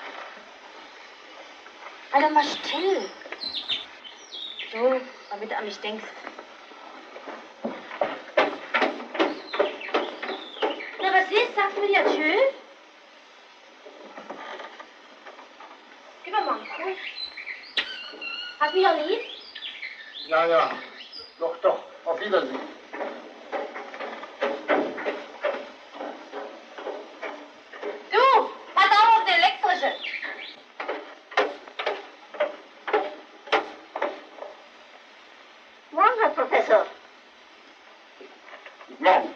[SPEAKER 1] Halt doch mal still. So, damit du an mich denkst. Na, was ist? Sagst du mir jetzt tschüss? Gib mir mal einen Kuss. Hast du mich auch lieb?
[SPEAKER 2] Ja, ja. Doch, doch. Auf Wiedersehen.
[SPEAKER 1] Du, pass auf die elektrische.
[SPEAKER 5] Morgen, Herr Professor.
[SPEAKER 2] Guten Morgen.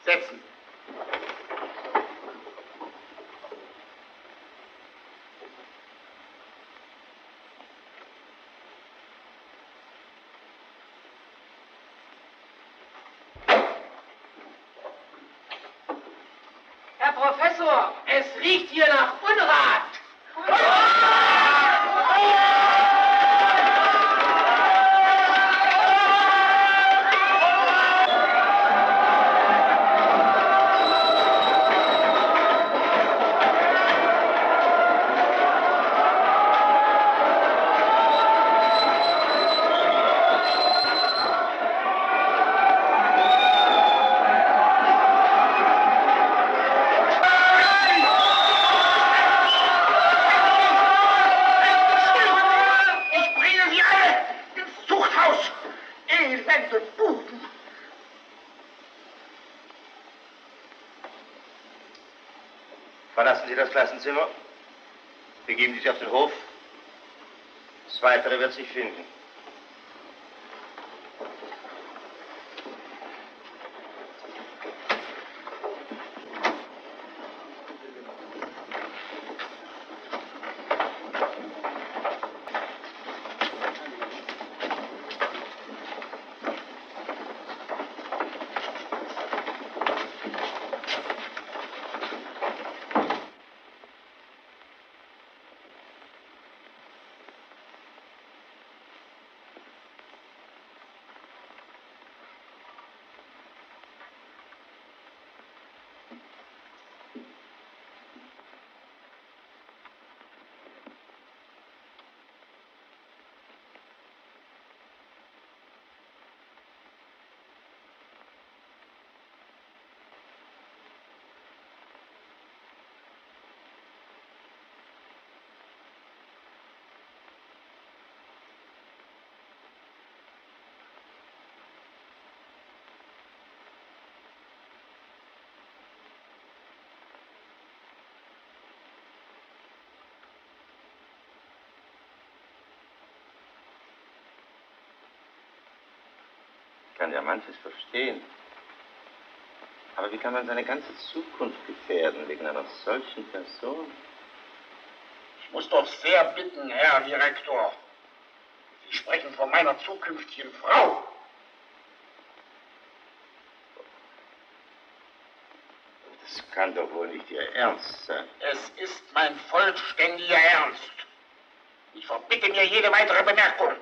[SPEAKER 2] Setzen.
[SPEAKER 3] Herr Professor, es riecht hier nach Unrat.
[SPEAKER 4] Ich bringe Sie alle ins Zuchthaus. Elende Buben.
[SPEAKER 8] Verlassen Sie das Klassenzimmer. Begeben Sie sich auf den Hof. Das Weitere wird sich finden. Ich kann ja manches verstehen. Aber wie kann man seine ganze Zukunft gefährden wegen einer solchen Person?
[SPEAKER 2] Ich muss doch sehr bitten, Herr Direktor. Sie sprechen von meiner zukünftigen Frau.
[SPEAKER 8] Das kann doch wohl nicht Ihr Ernst sein.
[SPEAKER 2] Es ist mein vollständiger Ernst. Ich verbitte mir jede weitere Bemerkung.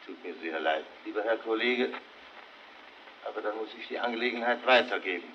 [SPEAKER 8] Tut mir sehr leid, lieber Herr Kollege, aber dann muss ich die Angelegenheit weitergeben.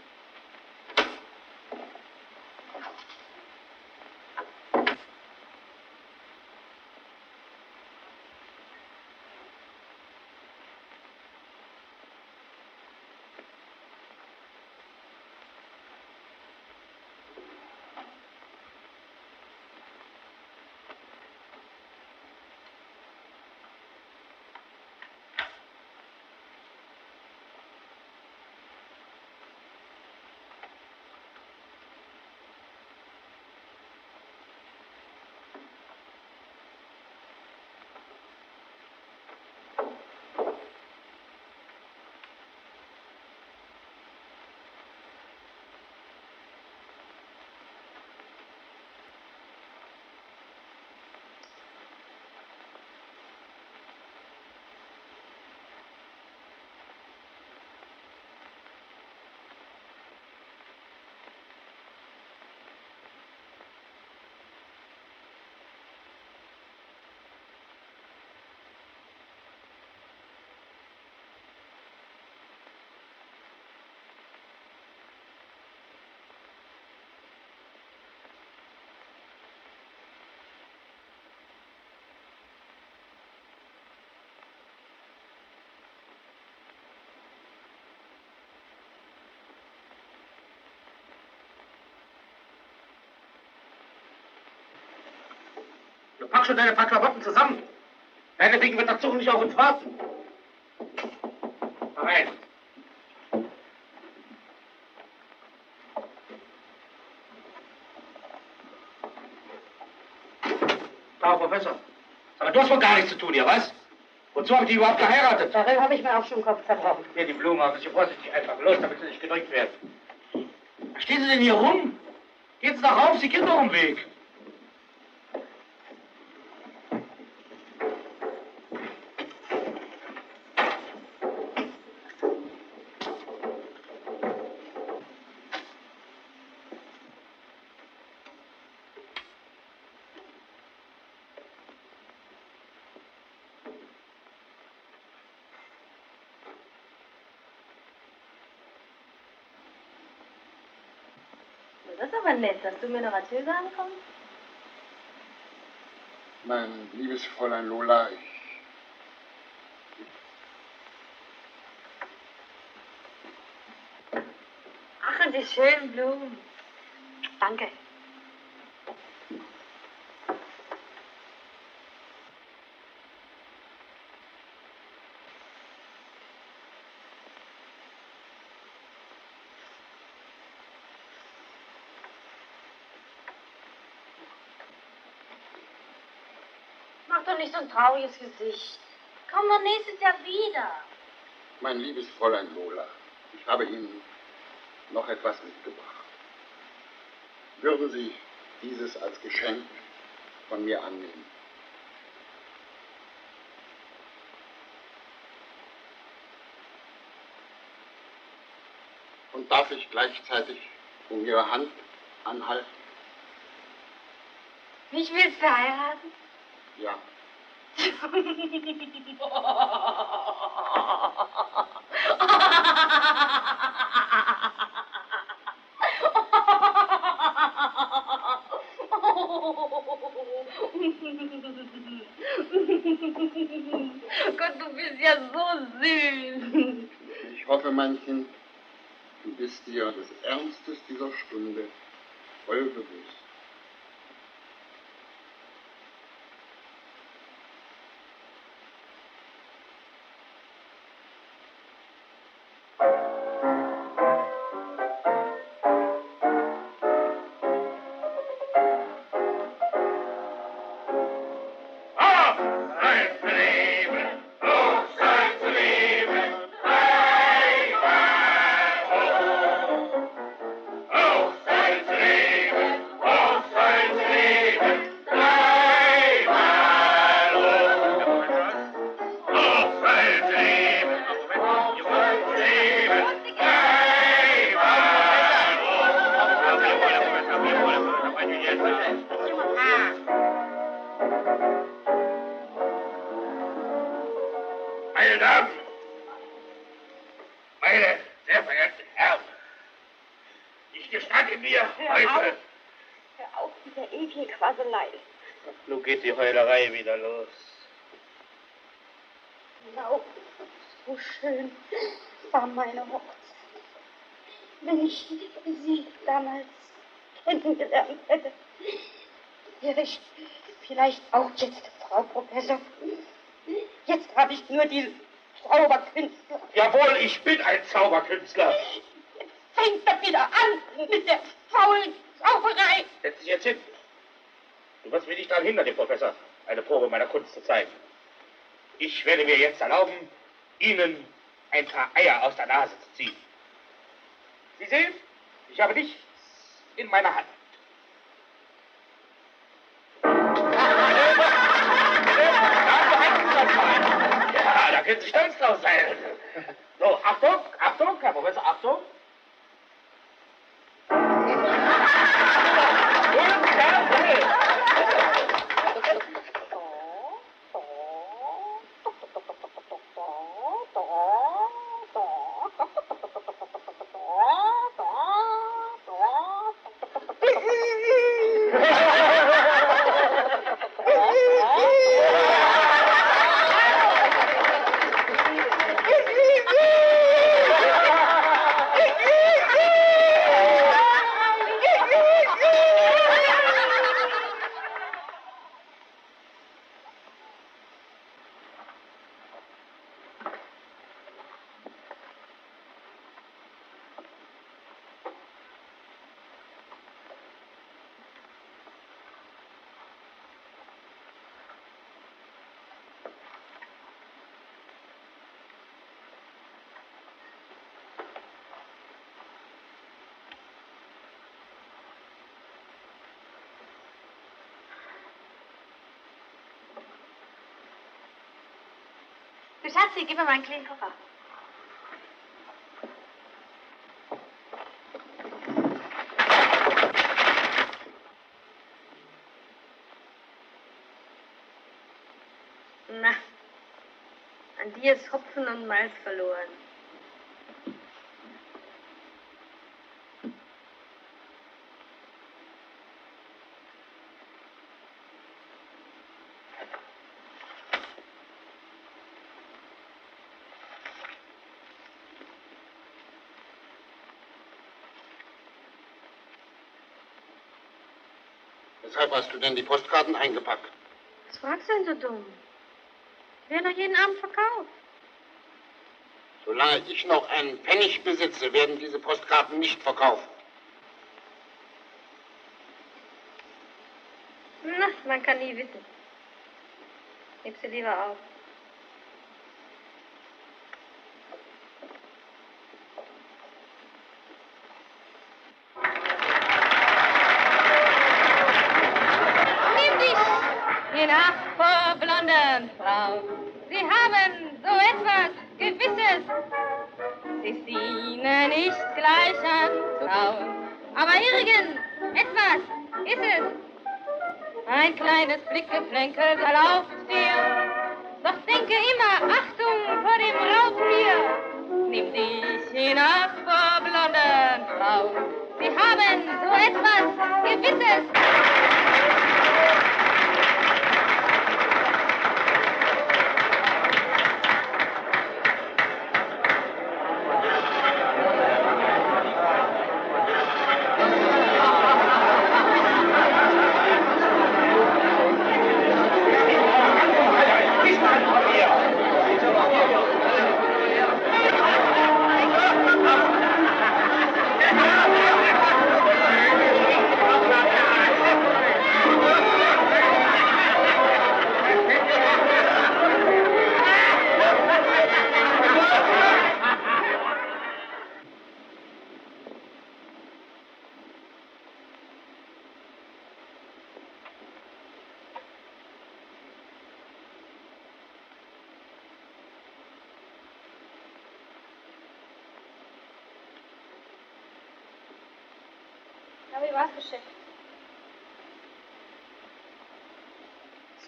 [SPEAKER 4] Du packst schon deine paar Klamotten zusammen. Deinetwegen wird der Zug nicht auf uns warten. Da rein. Frau Professor. Aber du hast wohl gar nichts zu tun hier, was? Wozu haben die überhaupt geheiratet?
[SPEAKER 5] Darüber habe ich mir auch schon den Kopf zerbrochen.
[SPEAKER 4] Hier die Blume, aber Sie vorsichtig einfach los, damit Sie nicht gedrückt werden. Was stehen Sie denn hier rum? Gehen Sie doch rauf, Sie gehen doch im Weg.
[SPEAKER 6] Das ist aber nett, dass du mir noch als Hilfe ankommst.
[SPEAKER 2] Mein liebes Fräulein Lola,
[SPEAKER 6] Ach, und die schönen Blumen. Danke.
[SPEAKER 1] Mach doch nicht so ein trauriges Gesicht. Komm doch nächstes Jahr wieder.
[SPEAKER 2] Mein liebes Fräulein Lola, ich habe Ihnen noch etwas mitgebracht. Würden Sie dieses als Geschenk von mir annehmen? Und darf ich gleichzeitig um Ihre Hand anhalten?
[SPEAKER 1] Mich willst du heiraten?
[SPEAKER 2] Ja.
[SPEAKER 1] Gott, du bist ja so süß.
[SPEAKER 2] Ich hoffe, mein Kind, du bist dir des Ernstes dieser Stunde voll bewusst.
[SPEAKER 4] Meine Damen, meine sehr verehrten Herren, ich gestatte mir heute...
[SPEAKER 6] Hör auf, dieser eklige Quaselei.
[SPEAKER 4] Nun geht die Heulerei wieder los.
[SPEAKER 6] Genau, so schön war meine Hochzeit. Wenn ich sie damals kennengelernt hätte, wäre ich vielleicht auch jetzt Frau Professor. Jetzt habe ich nur die Zauberkünstler.
[SPEAKER 4] Jawohl, ich bin ein Zauberkünstler.
[SPEAKER 6] Jetzt fängt er wieder an mit der faulen Zauberei.
[SPEAKER 4] Setz dich jetzt hin. Du wirst mich nicht daran hindern, dem Professor eine Probe meiner Kunst zu zeigen. Ich werde mir jetzt erlauben, Ihnen ein paar Eier aus der Nase zu ziehen. Sie sehen, ich habe nichts in meiner Hand. Ja, da können Sie stolz drauf sein. So, Achtung, Achtung, Herr Professor, Achtung.
[SPEAKER 1] Du Schatzi, gib mir meinen kleinen Koffer. Na, an dir ist Hopfen und Malz verloren.
[SPEAKER 2] Weshalb hast du denn die Postkarten eingepackt?
[SPEAKER 1] Was fragst du denn so dumm? Die werden doch jeden Abend verkauft.
[SPEAKER 2] Solange ich noch einen Pfennig besitze, werden diese Postkarten nicht verkauft.
[SPEAKER 1] Na, man kann nie wissen. Heb sie lieber auf. Nimm dich hinab vor blonden Frau. Sie haben so etwas Gewisses. Es ist ihnen nicht gleich anzuschauen. Aber etwas ist es. Ein kleines Blickgeplänkel erlaubt dir. Doch denke immer, Achtung vor dem Raubtier. Nimm dich hinab vor blonden Frau. Sie haben so etwas Gewisses.
[SPEAKER 6] Ja, wie war's, Chef?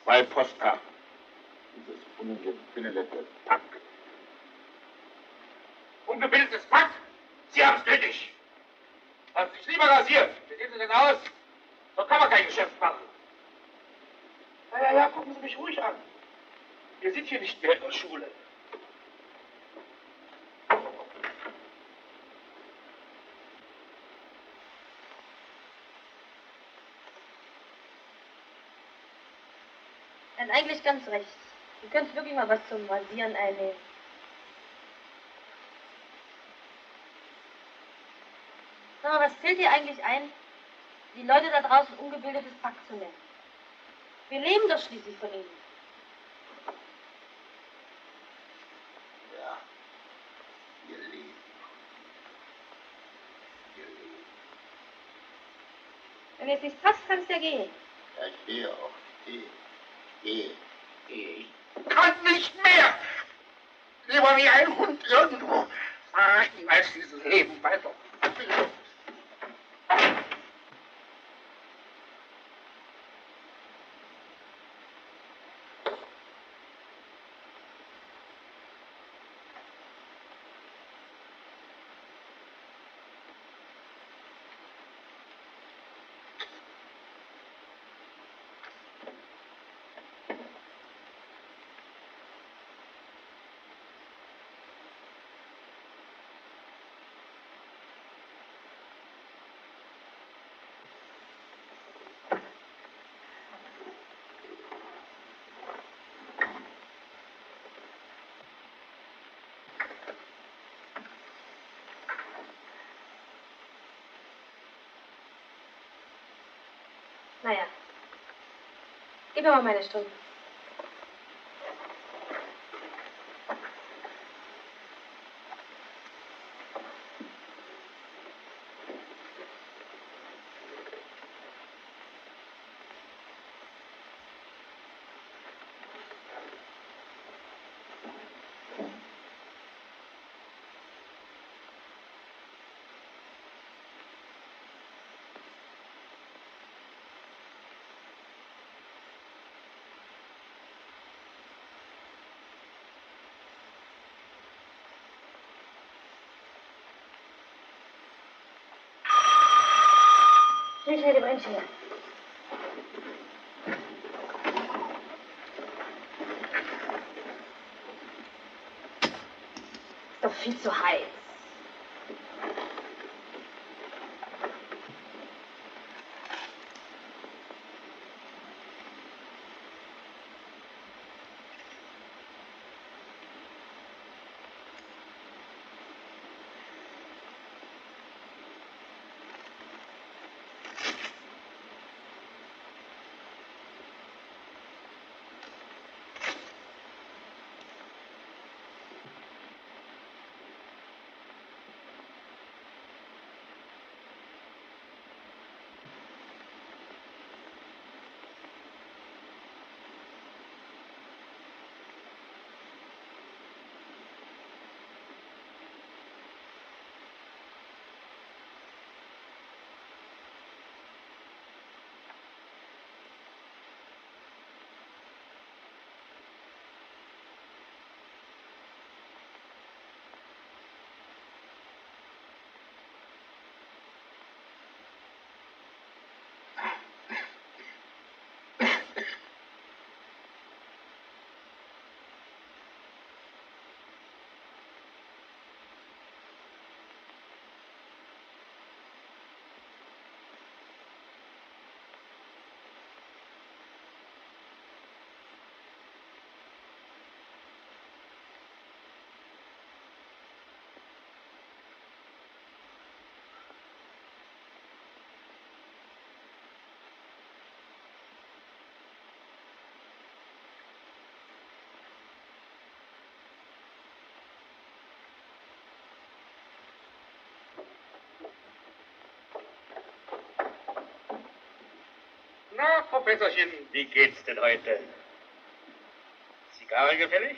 [SPEAKER 2] 2 Postkarten. Dieses ungebildete Pack.
[SPEAKER 4] Ungebildetes Pack? Sie haben's nötig. Haben Sie sich lieber rasiert. Wie sehen Sie denn aus? So kann man kein Geschäft machen. Ja, gucken Sie mich ruhig an. Wir sind hier nicht mehr in der Schule.
[SPEAKER 6] Er hat eigentlich ganz recht. Du könntest wirklich mal was zum Rasieren einnehmen. Sag mal, was fällt dir eigentlich ein, die Leute da draußen ungebildetes Pack zu nennen? Wir leben doch schließlich von ihnen.
[SPEAKER 2] Ja, ihr Leben. Ihr Leben.
[SPEAKER 6] Wenn du jetzt nichts passt, kannst du ja gehen.
[SPEAKER 2] Ja, ich gehe auch. Gehe.
[SPEAKER 4] Ich kann nicht mehr. Lieber wie ein Hund irgendwo. Als dieses Leben weiter.
[SPEAKER 6] Naja. Gib mir mal meine Stunde. Schnell die Brennchen her. Ist doch viel zu heiß.
[SPEAKER 4] Na, Professorchen, wie geht's denn heute? Zigarre gefällig?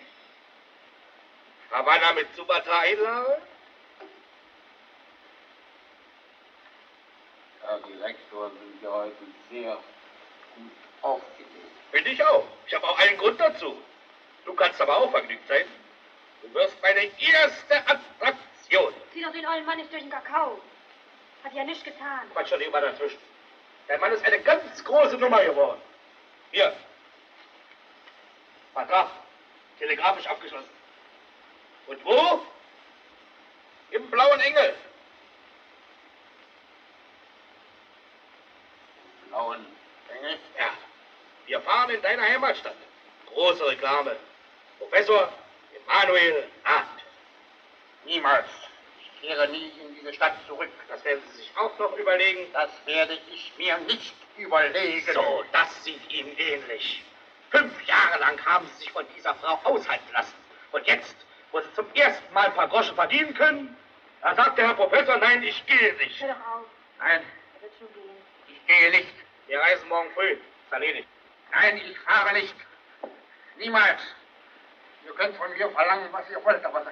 [SPEAKER 4] Havanna mit Sumatra-Einlage?
[SPEAKER 2] Herr Direktor, sind Sie heute sehr gut aufgelegt.
[SPEAKER 4] Finde ich auch. Ich habe auch allen Grund dazu. Du kannst aber auch vergnügt sein. Du wirst meine erste Attraktion.
[SPEAKER 6] Zieh doch den ollen Mann nicht durch den Kakao. Hat ja nichts getan.
[SPEAKER 4] Quatsch schon immer dazwischen. Der Mann ist eine ganz große Nummer geworden. Hier. Vertrag. Telegrafisch abgeschlossen. Und wo? Im Blauen Engel.
[SPEAKER 2] Blauen Engel?
[SPEAKER 4] Ja. Wir fahren in deiner Heimatstadt. Große Reklame. Professor Emanuel Hart.
[SPEAKER 2] Niemals. Ich kehre nie in diese Stadt zurück.
[SPEAKER 4] Das werden Sie sich auch noch überlegen.
[SPEAKER 2] Das werde ich mir nicht überlegen.
[SPEAKER 4] So, das sieht Ihnen ähnlich. 5 Jahre lang haben Sie sich von dieser Frau aushalten lassen. Und jetzt, wo Sie zum ersten Mal ein paar Groschen verdienen können, da sagt der Herr Professor, nein, ich gehe nicht.
[SPEAKER 6] Hör doch auf.
[SPEAKER 2] Nein,
[SPEAKER 6] Er wird schon gehen.
[SPEAKER 2] ich gehe nicht.
[SPEAKER 4] Wir reisen morgen früh. Ist erledigt.
[SPEAKER 2] Nein, ich fahre nicht. Niemals. Ihr könnt von mir verlangen, was ihr wollt, aber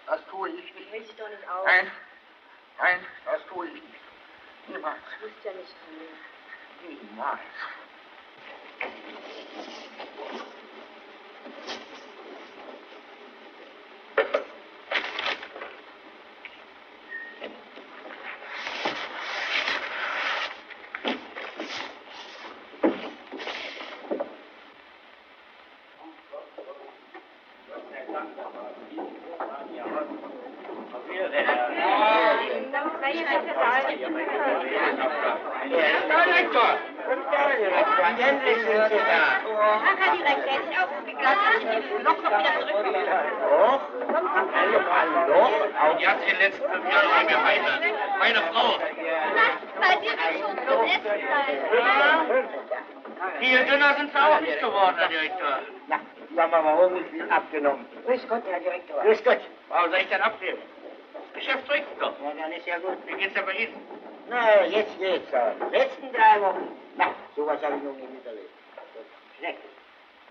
[SPEAKER 2] das tue ich nicht.
[SPEAKER 6] Dreh dich doch nicht auf.
[SPEAKER 2] Nein, nein, das tue ich nicht. Niemals.
[SPEAKER 6] Du musst ja nicht gehen.
[SPEAKER 2] Niemals.
[SPEAKER 4] Herr Direktor!
[SPEAKER 5] Endlich sind Sie da.
[SPEAKER 6] Ach, Herr Direktor, hätte ich auch gut geglaubt, dass ich den Loch noch wieder zurückkomme.
[SPEAKER 5] Doch? Hallo?
[SPEAKER 4] Die hat sich in den letzten 5 Jahren an mir weiter. Meine Frau.
[SPEAKER 6] Seid ihr denn schon zum Essen?
[SPEAKER 5] Viel dünner sind Sie auch nicht geworden, Herr Direktor. Na, Sie haben aber auch nicht viel abgenommen. Grüß Gott, Herr Direktor. Grüß Gott.
[SPEAKER 4] Warum soll ich denn abnehmen? Das Geschäft trinkt doch.
[SPEAKER 5] Ja, dann ist ja gut.
[SPEAKER 4] Wie geht's denn bei Ihnen?
[SPEAKER 5] Na, jetzt geht's. Letzten 3 Wochen. Na, sowas habe ich noch nie miterlebt. Schrecklich.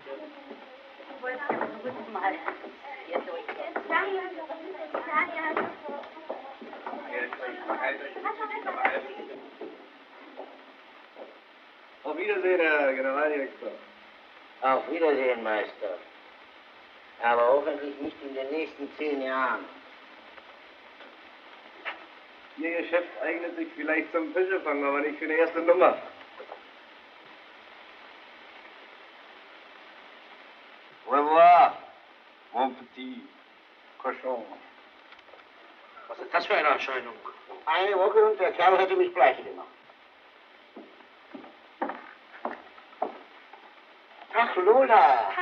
[SPEAKER 6] Du wolltest ja zurück mal hier durch.
[SPEAKER 7] Auf Wiedersehen, Herr Generaldirektor.
[SPEAKER 5] Auf Wiedersehen, Meister. Aber hoffentlich nicht in den nächsten 10 Jahren.
[SPEAKER 7] Ihr Geschäft eignet sich vielleicht zum Fischefang, aber nicht für eine erste Nummer.
[SPEAKER 2] Au revoir, mon petit cochon.
[SPEAKER 4] Was ist das für eine Erscheinung?
[SPEAKER 5] Eine Woche und der Kerl hätte mich pleite gemacht. Ach, Lola.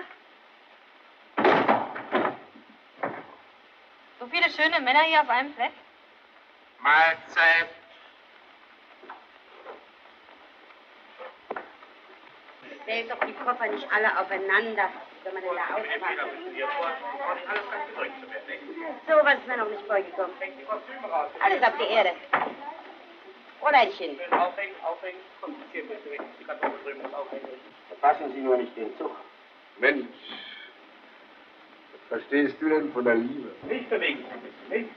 [SPEAKER 1] So viele schöne Männer hier auf einem Fleck?
[SPEAKER 2] Mahlzeit.
[SPEAKER 5] Stellt doch die Koffer nicht alle aufeinander. Soll man denn da
[SPEAKER 4] Entweder
[SPEAKER 5] aufmachen?
[SPEAKER 4] müssen wir vor, nicht alles ganz gedrückt zu werden.
[SPEAKER 5] So was ist mir noch nicht vorgekommen.
[SPEAKER 4] Hängt die Kostüme raus.
[SPEAKER 5] Alles auf die Erde. Fräuleinchen.
[SPEAKER 4] Schön aufhängen, aufhängen. Kompliziert wird direkt. Die Kartoffel drüben muss aufhängen.
[SPEAKER 5] Verpassen Sie nur nicht den Zug.
[SPEAKER 7] Mensch, was verstehst du denn von der Liebe?
[SPEAKER 4] Nicht bewegen. Nicht?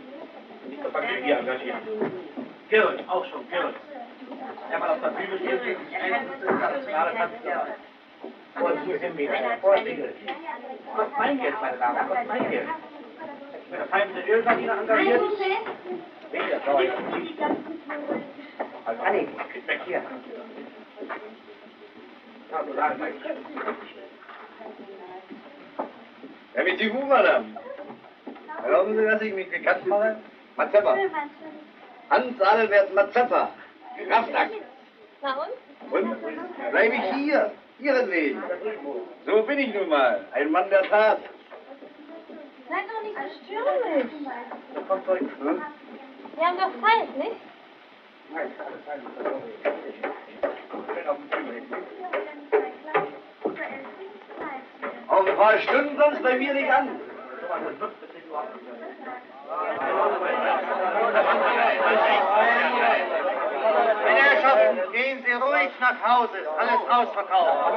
[SPEAKER 4] Nicht so Vergnügen hier engagieren. Girl, auch schon, Girl. Ja, mal auf der Bühne stehen, sich internationale Tanzgewalt. Und hier sind wir. Vorsichtig. Kostet mein Geld, meine Damen, kostet mein Geld. Ich bin der feine Ölgardine engagiert. Weniger teuer. Also, Anni, geht weg hier. Ja, so sagen wir.
[SPEAKER 7] Permettez-vous, Madame? Erlauben Sie, dass ich mich bekannt mache? Mazeppa. Hans Adelbert Mazeppa. Kraftakt.
[SPEAKER 1] Na und?
[SPEAKER 7] Und bleibe ich hier, Ihretwegen. So bin ich nun mal, ein Mann der Tat.
[SPEAKER 1] Seid doch nicht so stürmisch.
[SPEAKER 7] Hm?
[SPEAKER 1] Wir haben doch Zeit, nicht?
[SPEAKER 7] Auf ein paar Stunden sonst bei mir nicht an.
[SPEAKER 4] Meine Herrschaften, gehen
[SPEAKER 5] Gehen Sie ruhig nach Hause. Ist alles ausverkauft.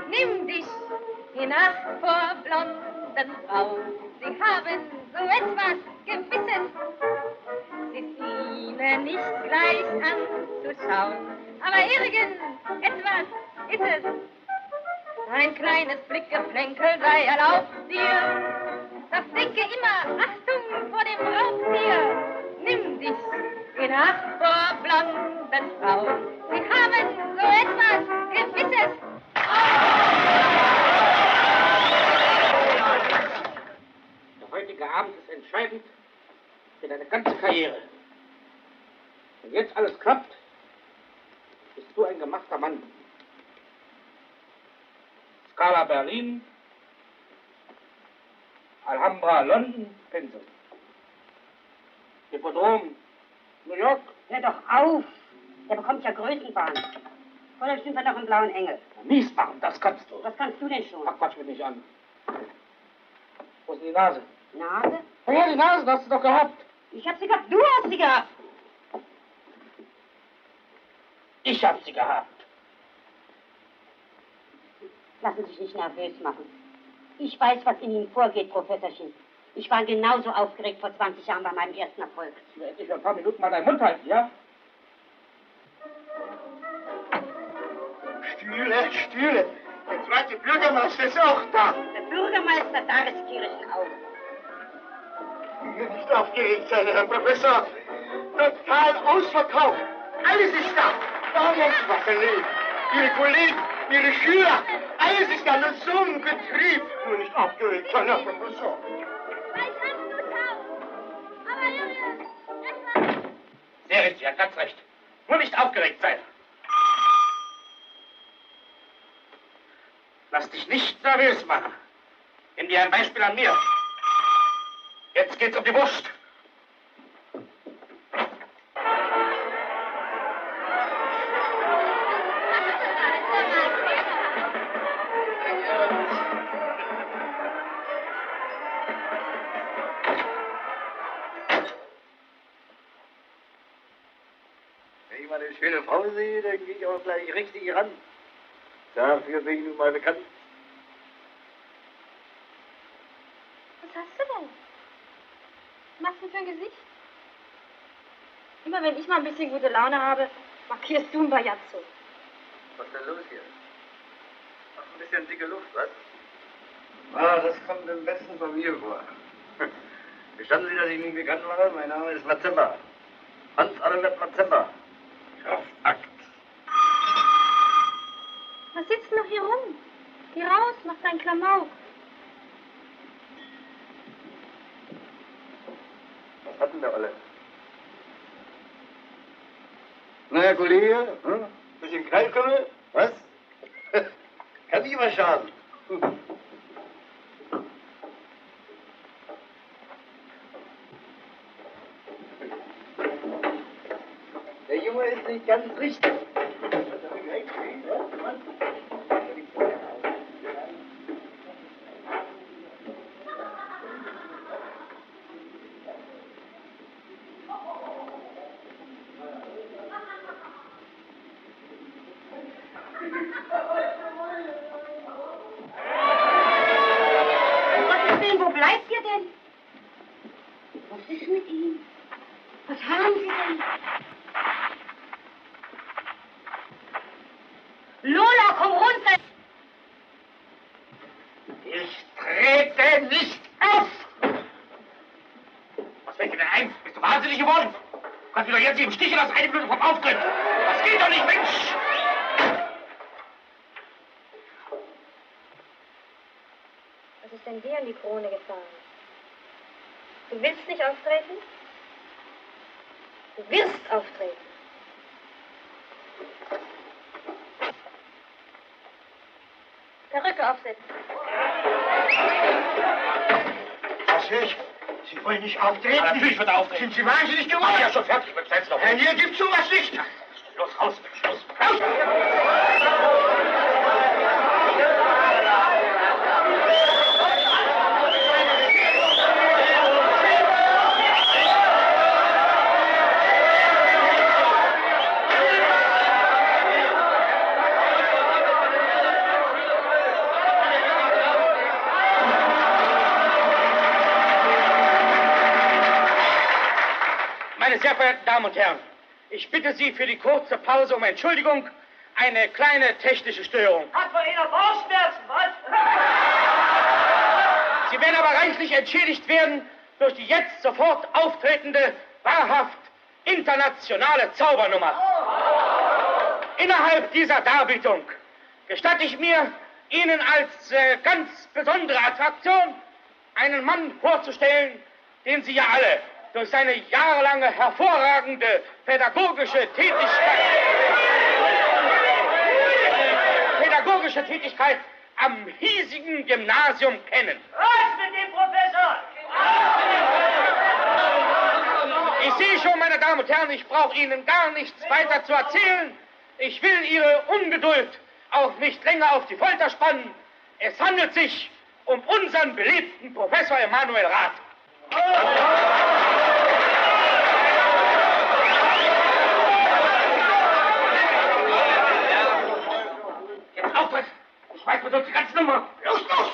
[SPEAKER 1] Nimm dich hinab vor blonden Frau, sie haben so etwas Gewisses. Es ist ihnen nicht gleich anzuschauen, aber irgendetwas ist es. Ein kleines Blickgeplänkel sei erlaubt dir, doch denke immer, Achtung vor dem Raubtier. Nimm dich in Acht vor blonden Frau, sie haben so etwas Gewisses.
[SPEAKER 4] Der heutige Abend ist entscheidend für deine ganze Karriere. Wenn jetzt alles klappt, bist du ein gemachter Mann. Scala Berlin, Alhambra London, Pinsel. Hippodrom New York.
[SPEAKER 9] Hör doch auf! Der bekommt ja Größenwahn. Vorher sind wir noch im Blauen Engel.
[SPEAKER 4] Mies machen, das kannst du.
[SPEAKER 9] Was kannst du denn schon?
[SPEAKER 4] Ach, quatsch mich nicht an. Wo ist denn die Nase?
[SPEAKER 9] Nase?
[SPEAKER 4] Ja, die Nase, das hast du doch gehabt.
[SPEAKER 9] Ich hab sie gehabt, du hast sie gehabt.
[SPEAKER 4] Ich hab sie gehabt.
[SPEAKER 9] Lassen Sie sich nicht nervös machen. Ich weiß, was in Ihnen vorgeht, Professorchen. Ich war genauso aufgeregt vor 20 Jahren bei meinem ersten Erfolg.
[SPEAKER 4] Ich will endlich für ein paar Minuten mal deinen Mund halten, ja?
[SPEAKER 5] Stühle, Stühle. Der zweite Bürgermeister ist auch da.
[SPEAKER 9] Der Bürgermeister da riskiere auch.
[SPEAKER 5] Nicht aufgeregt sein, Herr Professor. Total ausverkauft. Alles ist da. Daniels Wasserlee, Ihre Kollegen, Ihre Schüler. Alles ist da. Nur so ein Betrieb. Nur nicht aufgeregt sein, Herr Professor.
[SPEAKER 4] Sehr richtig, er hat ganz recht. Nur nicht aufgeregt sein. Lass dich nicht nervös machen. Nimm dir ein Beispiel an mir. Jetzt geht's um die Wurst.
[SPEAKER 7] Wenn ich mal eine schöne Frau sehe, dann gehe ich auch gleich richtig ran. Dafür bin ich nun mal bekannt.
[SPEAKER 1] Was hast du denn? Was machst du für ein Gesicht? Immer wenn ich mal ein bisschen gute Laune habe, markierst du ein Bajazzo.
[SPEAKER 7] Was ist denn los hier? Ach, ein bisschen dicke Luft, was? Ah, das kommt am besten von mir vor. Gestanden Sie, dass ich mich bekannt mache? Mein Name ist Mazemba. Hans-Adalbert Mazemba. Kraftakt.
[SPEAKER 1] Was sitzt noch hier rum? Geh raus, mach dein Klamauk.
[SPEAKER 7] Was hat denn der Olle? Na, Herr Kollege, bisschen Kalkümmel? Was? Kann nicht mal schaden. Der Junge ist nicht ganz richtig.
[SPEAKER 9] Wo bleibt ihr denn? Was ist mit ihm? Was haben Sie denn? Lola, komm runter!
[SPEAKER 4] Ich trete nicht auf! Was fällt dir denn ein? Bist du wahnsinnig geworden? Du kannst mich doch jetzt nicht im Stich lassen, eine Minute vom Auftritt. Das geht doch nicht, Mensch!
[SPEAKER 1] Was ist denn dir an die Krone gefahren? Du willst nicht auftreten? Du wirst auftreten. Perücke setzen.
[SPEAKER 5] Was ich? Sie wollen nicht auftreten?
[SPEAKER 4] Ja, natürlich wird er auftreten.
[SPEAKER 5] Sind Sie wahnsinnig geworden?
[SPEAKER 4] Ja, schon fertig mit Selbst noch.
[SPEAKER 5] Hier gibt's sowas nicht.
[SPEAKER 4] Los, raus, Schluss. Raus! Meine sehr verehrten Damen und Herren, ich bitte Sie für die kurze Pause um Entschuldigung. Eine kleine technische Störung.
[SPEAKER 6] Hat von Ihnen Bauchschmerzen, was?
[SPEAKER 4] Sie werden aber reichlich entschädigt werden durch die jetzt sofort auftretende, wahrhaft internationale Zaubernummer. Innerhalb dieser Darbietung gestatte ich mir, Ihnen als ganz besondere Attraktion einen Mann vorzustellen, den Sie ja alle durch seine jahrelange hervorragende pädagogische Tätigkeit am hiesigen Gymnasium kennen.
[SPEAKER 6] Was mit dem Professor?
[SPEAKER 4] Ich sehe schon, meine Damen und Herren, ich brauche Ihnen gar nichts weiter zu erzählen. Ich will Ihre Ungeduld auch nicht länger auf die Folter spannen. Es handelt sich um unseren beliebten Professor Emanuel Rath. Jetzt Auftritt! Ich weiß mit uns die ganze Nummer. Los, los!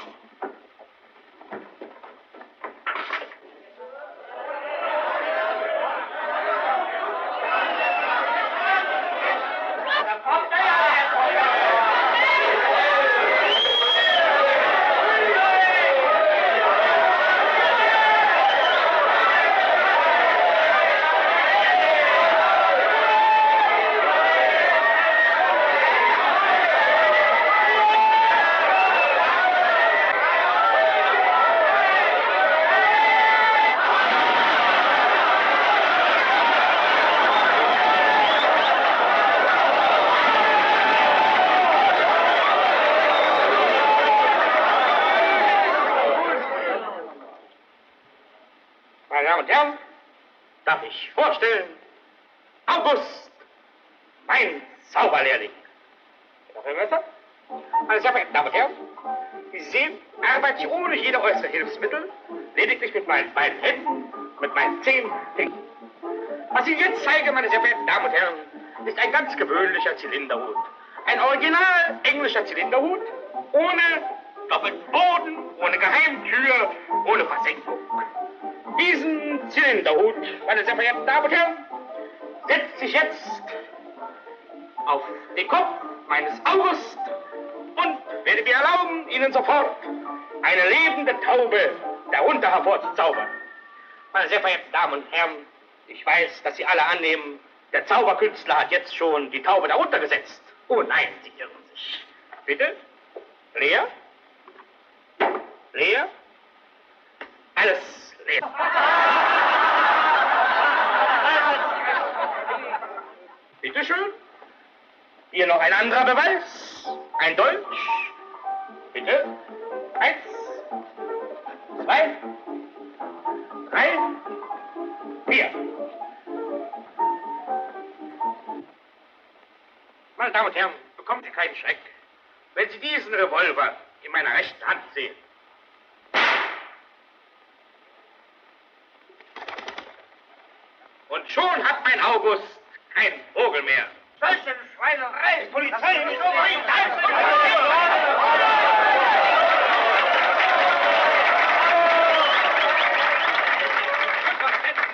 [SPEAKER 4] Meine Damen und Herren, darf ich vorstellen, August, mein Zauberlehrling. Noch ein Messer? Meine sehr verehrten Damen und Herren, wie Sie sehen, arbeite ich ohne jede äußere Hilfsmittel, lediglich mit meinen beiden Händen, mit meinen 10 Fingern. Was ich Ihnen jetzt zeige, meine sehr verehrten Damen und Herren, ist ein ganz gewöhnlicher Zylinderhut. Ein original englischer Zylinderhut, ohne doppelten Boden, ohne Geheimtür, ohne Versenkung. Diesen Zylinderhut, meine sehr verehrten Damen und Herren, setzt sich jetzt auf den Kopf meines August und werde mir erlauben, Ihnen sofort eine lebende Taube darunter hervorzuzaubern. Meine sehr verehrten Damen und Herren, ich weiß, dass Sie alle annehmen, der Zauberkünstler hat jetzt schon die Taube darunter gesetzt. Oh nein, Sie irren sich. Bitte? Leer? Leer? Alles leer. Bitte schön. Hier noch ein anderer Beweis. Ein Dolch. Bitte. 1, 2, 3, 4. Meine Damen und Herren, bekommen Sie keinen Schreck, wenn Sie diesen Revolver in meiner rechten Hand sehen. Und schon hat mein August keinen Vogel mehr. Solche Schweinerei! Die Polizei nicht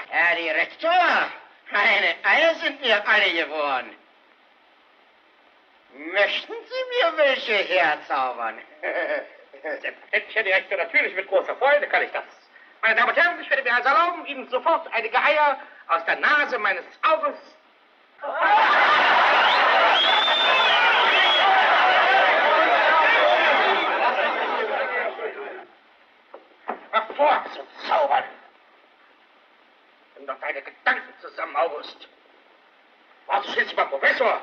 [SPEAKER 5] Herr Direktor, keine Eier sind mir alle geworden. Möchten Sie mir welche herzaubern?
[SPEAKER 4] Selbstverständlich, Herr Direktor, natürlich mit großer Freude kann ich das. Meine Damen und Herren, ich werde mir also erlauben, Ihnen sofort einige Eier aus der Nase meines Auges. Hervorzuzaubern. Nimm doch deine Gedanken zusammen, August. Warte schließlich beim Professor.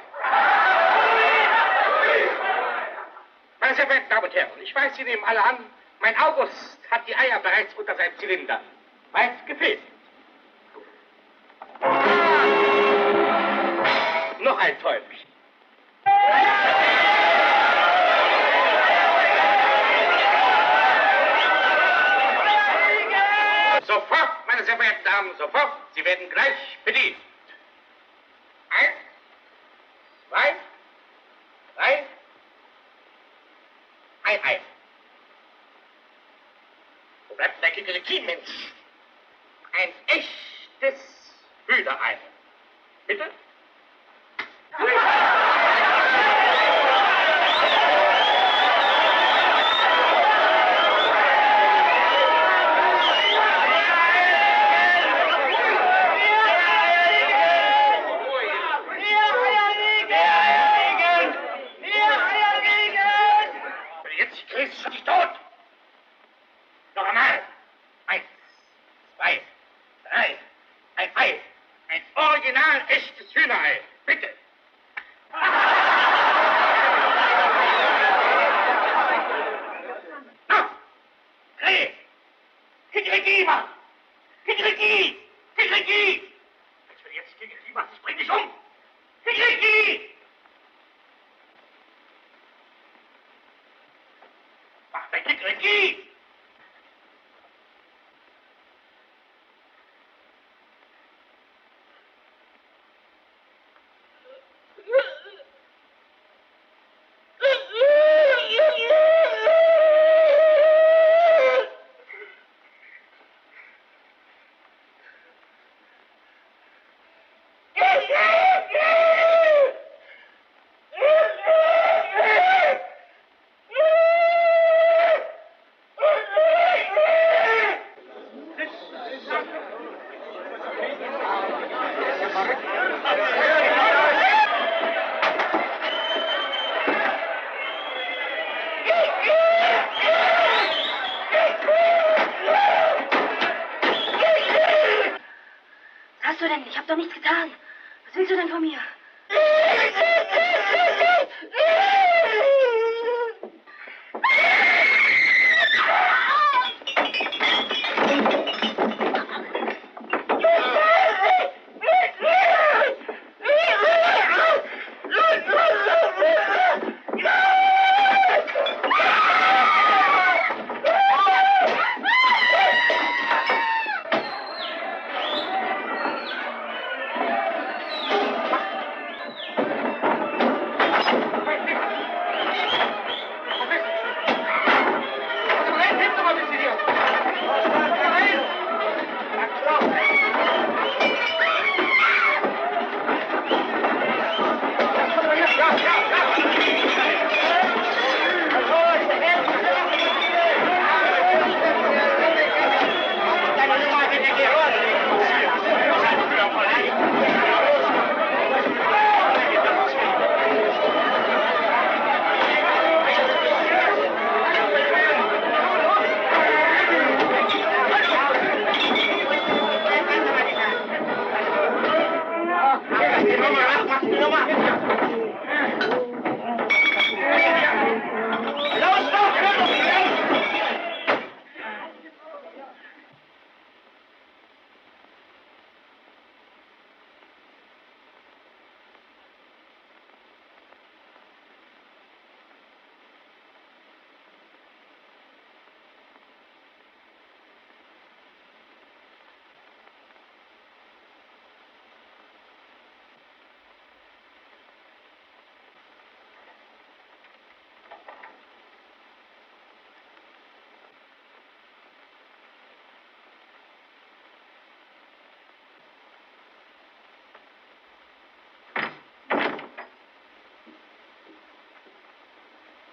[SPEAKER 4] Meine sehr verehrten Damen und Herren, ich weiß, Sie nehmen alle an, mein August hat die Eier bereits unter seinem Zylinder. Weit gefehlt. Noch ein Träumchen. Sofort, meine sehr verehrten Damen, sofort. Sie werden gleich bedient. 1, 2, 3, ein Ei. Wo bleibt der Kikeriki-Mensch? Ein echtes Hühnerei. Bitte? Jetzt kriegst du dich tot. Noch einmal. 1, 2, 3. Ein Ei. Ein original echtes Hühnerei. Bitte. Na, dreh. Kikeriki, Mann. Kikeriki. Kikeriki. Wenn du jetzt Kikeriki machst, ich bring dich um. Kikeriki. Mach dein Kikeriki.
[SPEAKER 6] Was hast du denn? Ich hab doch nichts getan. Was willst du denn von mir?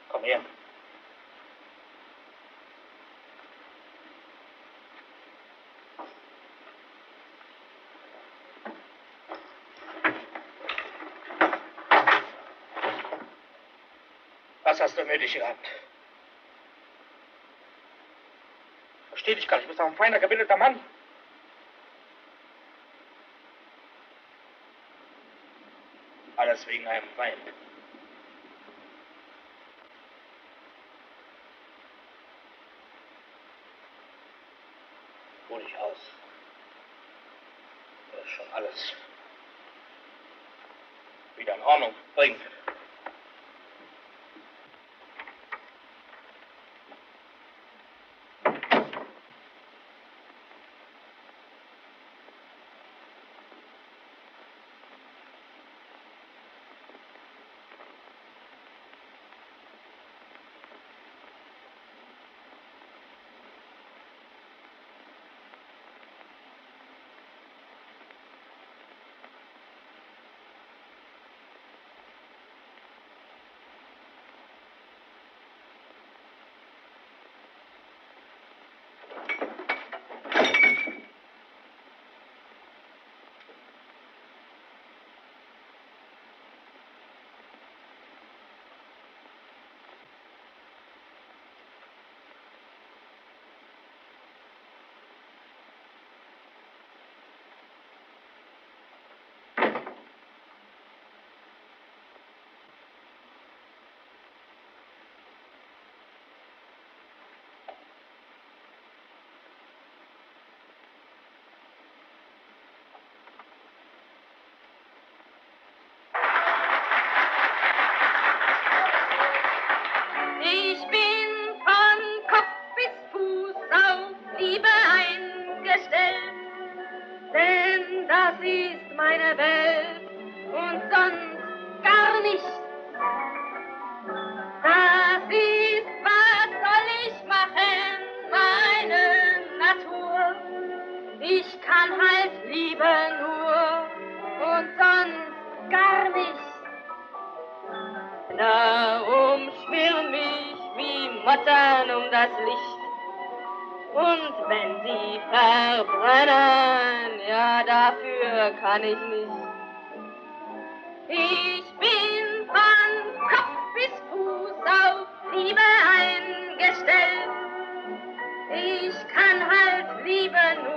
[SPEAKER 6] Komm her. Was hast du nötig gehabt? Versteh dich gar nicht, du bist doch ein feiner, gebildeter Mann. Alles wegen einem Weib.
[SPEAKER 4] Ruh dich aus. Das ist schon alles wieder in Ordnung bringen.
[SPEAKER 1] Ich bin von Kopf bis Fuß auf Liebe eingestellt, denn das ist meine Welt und sonst gar nichts. Das ist, was soll ich machen, meine Natur. Ich kann halt lieben nur und sonst gar nichts. Da umschwirren mich wie Motten um das Licht. Und wenn sie verbrennen, ja, dafür kann ich nicht. Ich bin von Kopf bis Fuß auf Liebe eingestellt. Ich kann halt lieben nur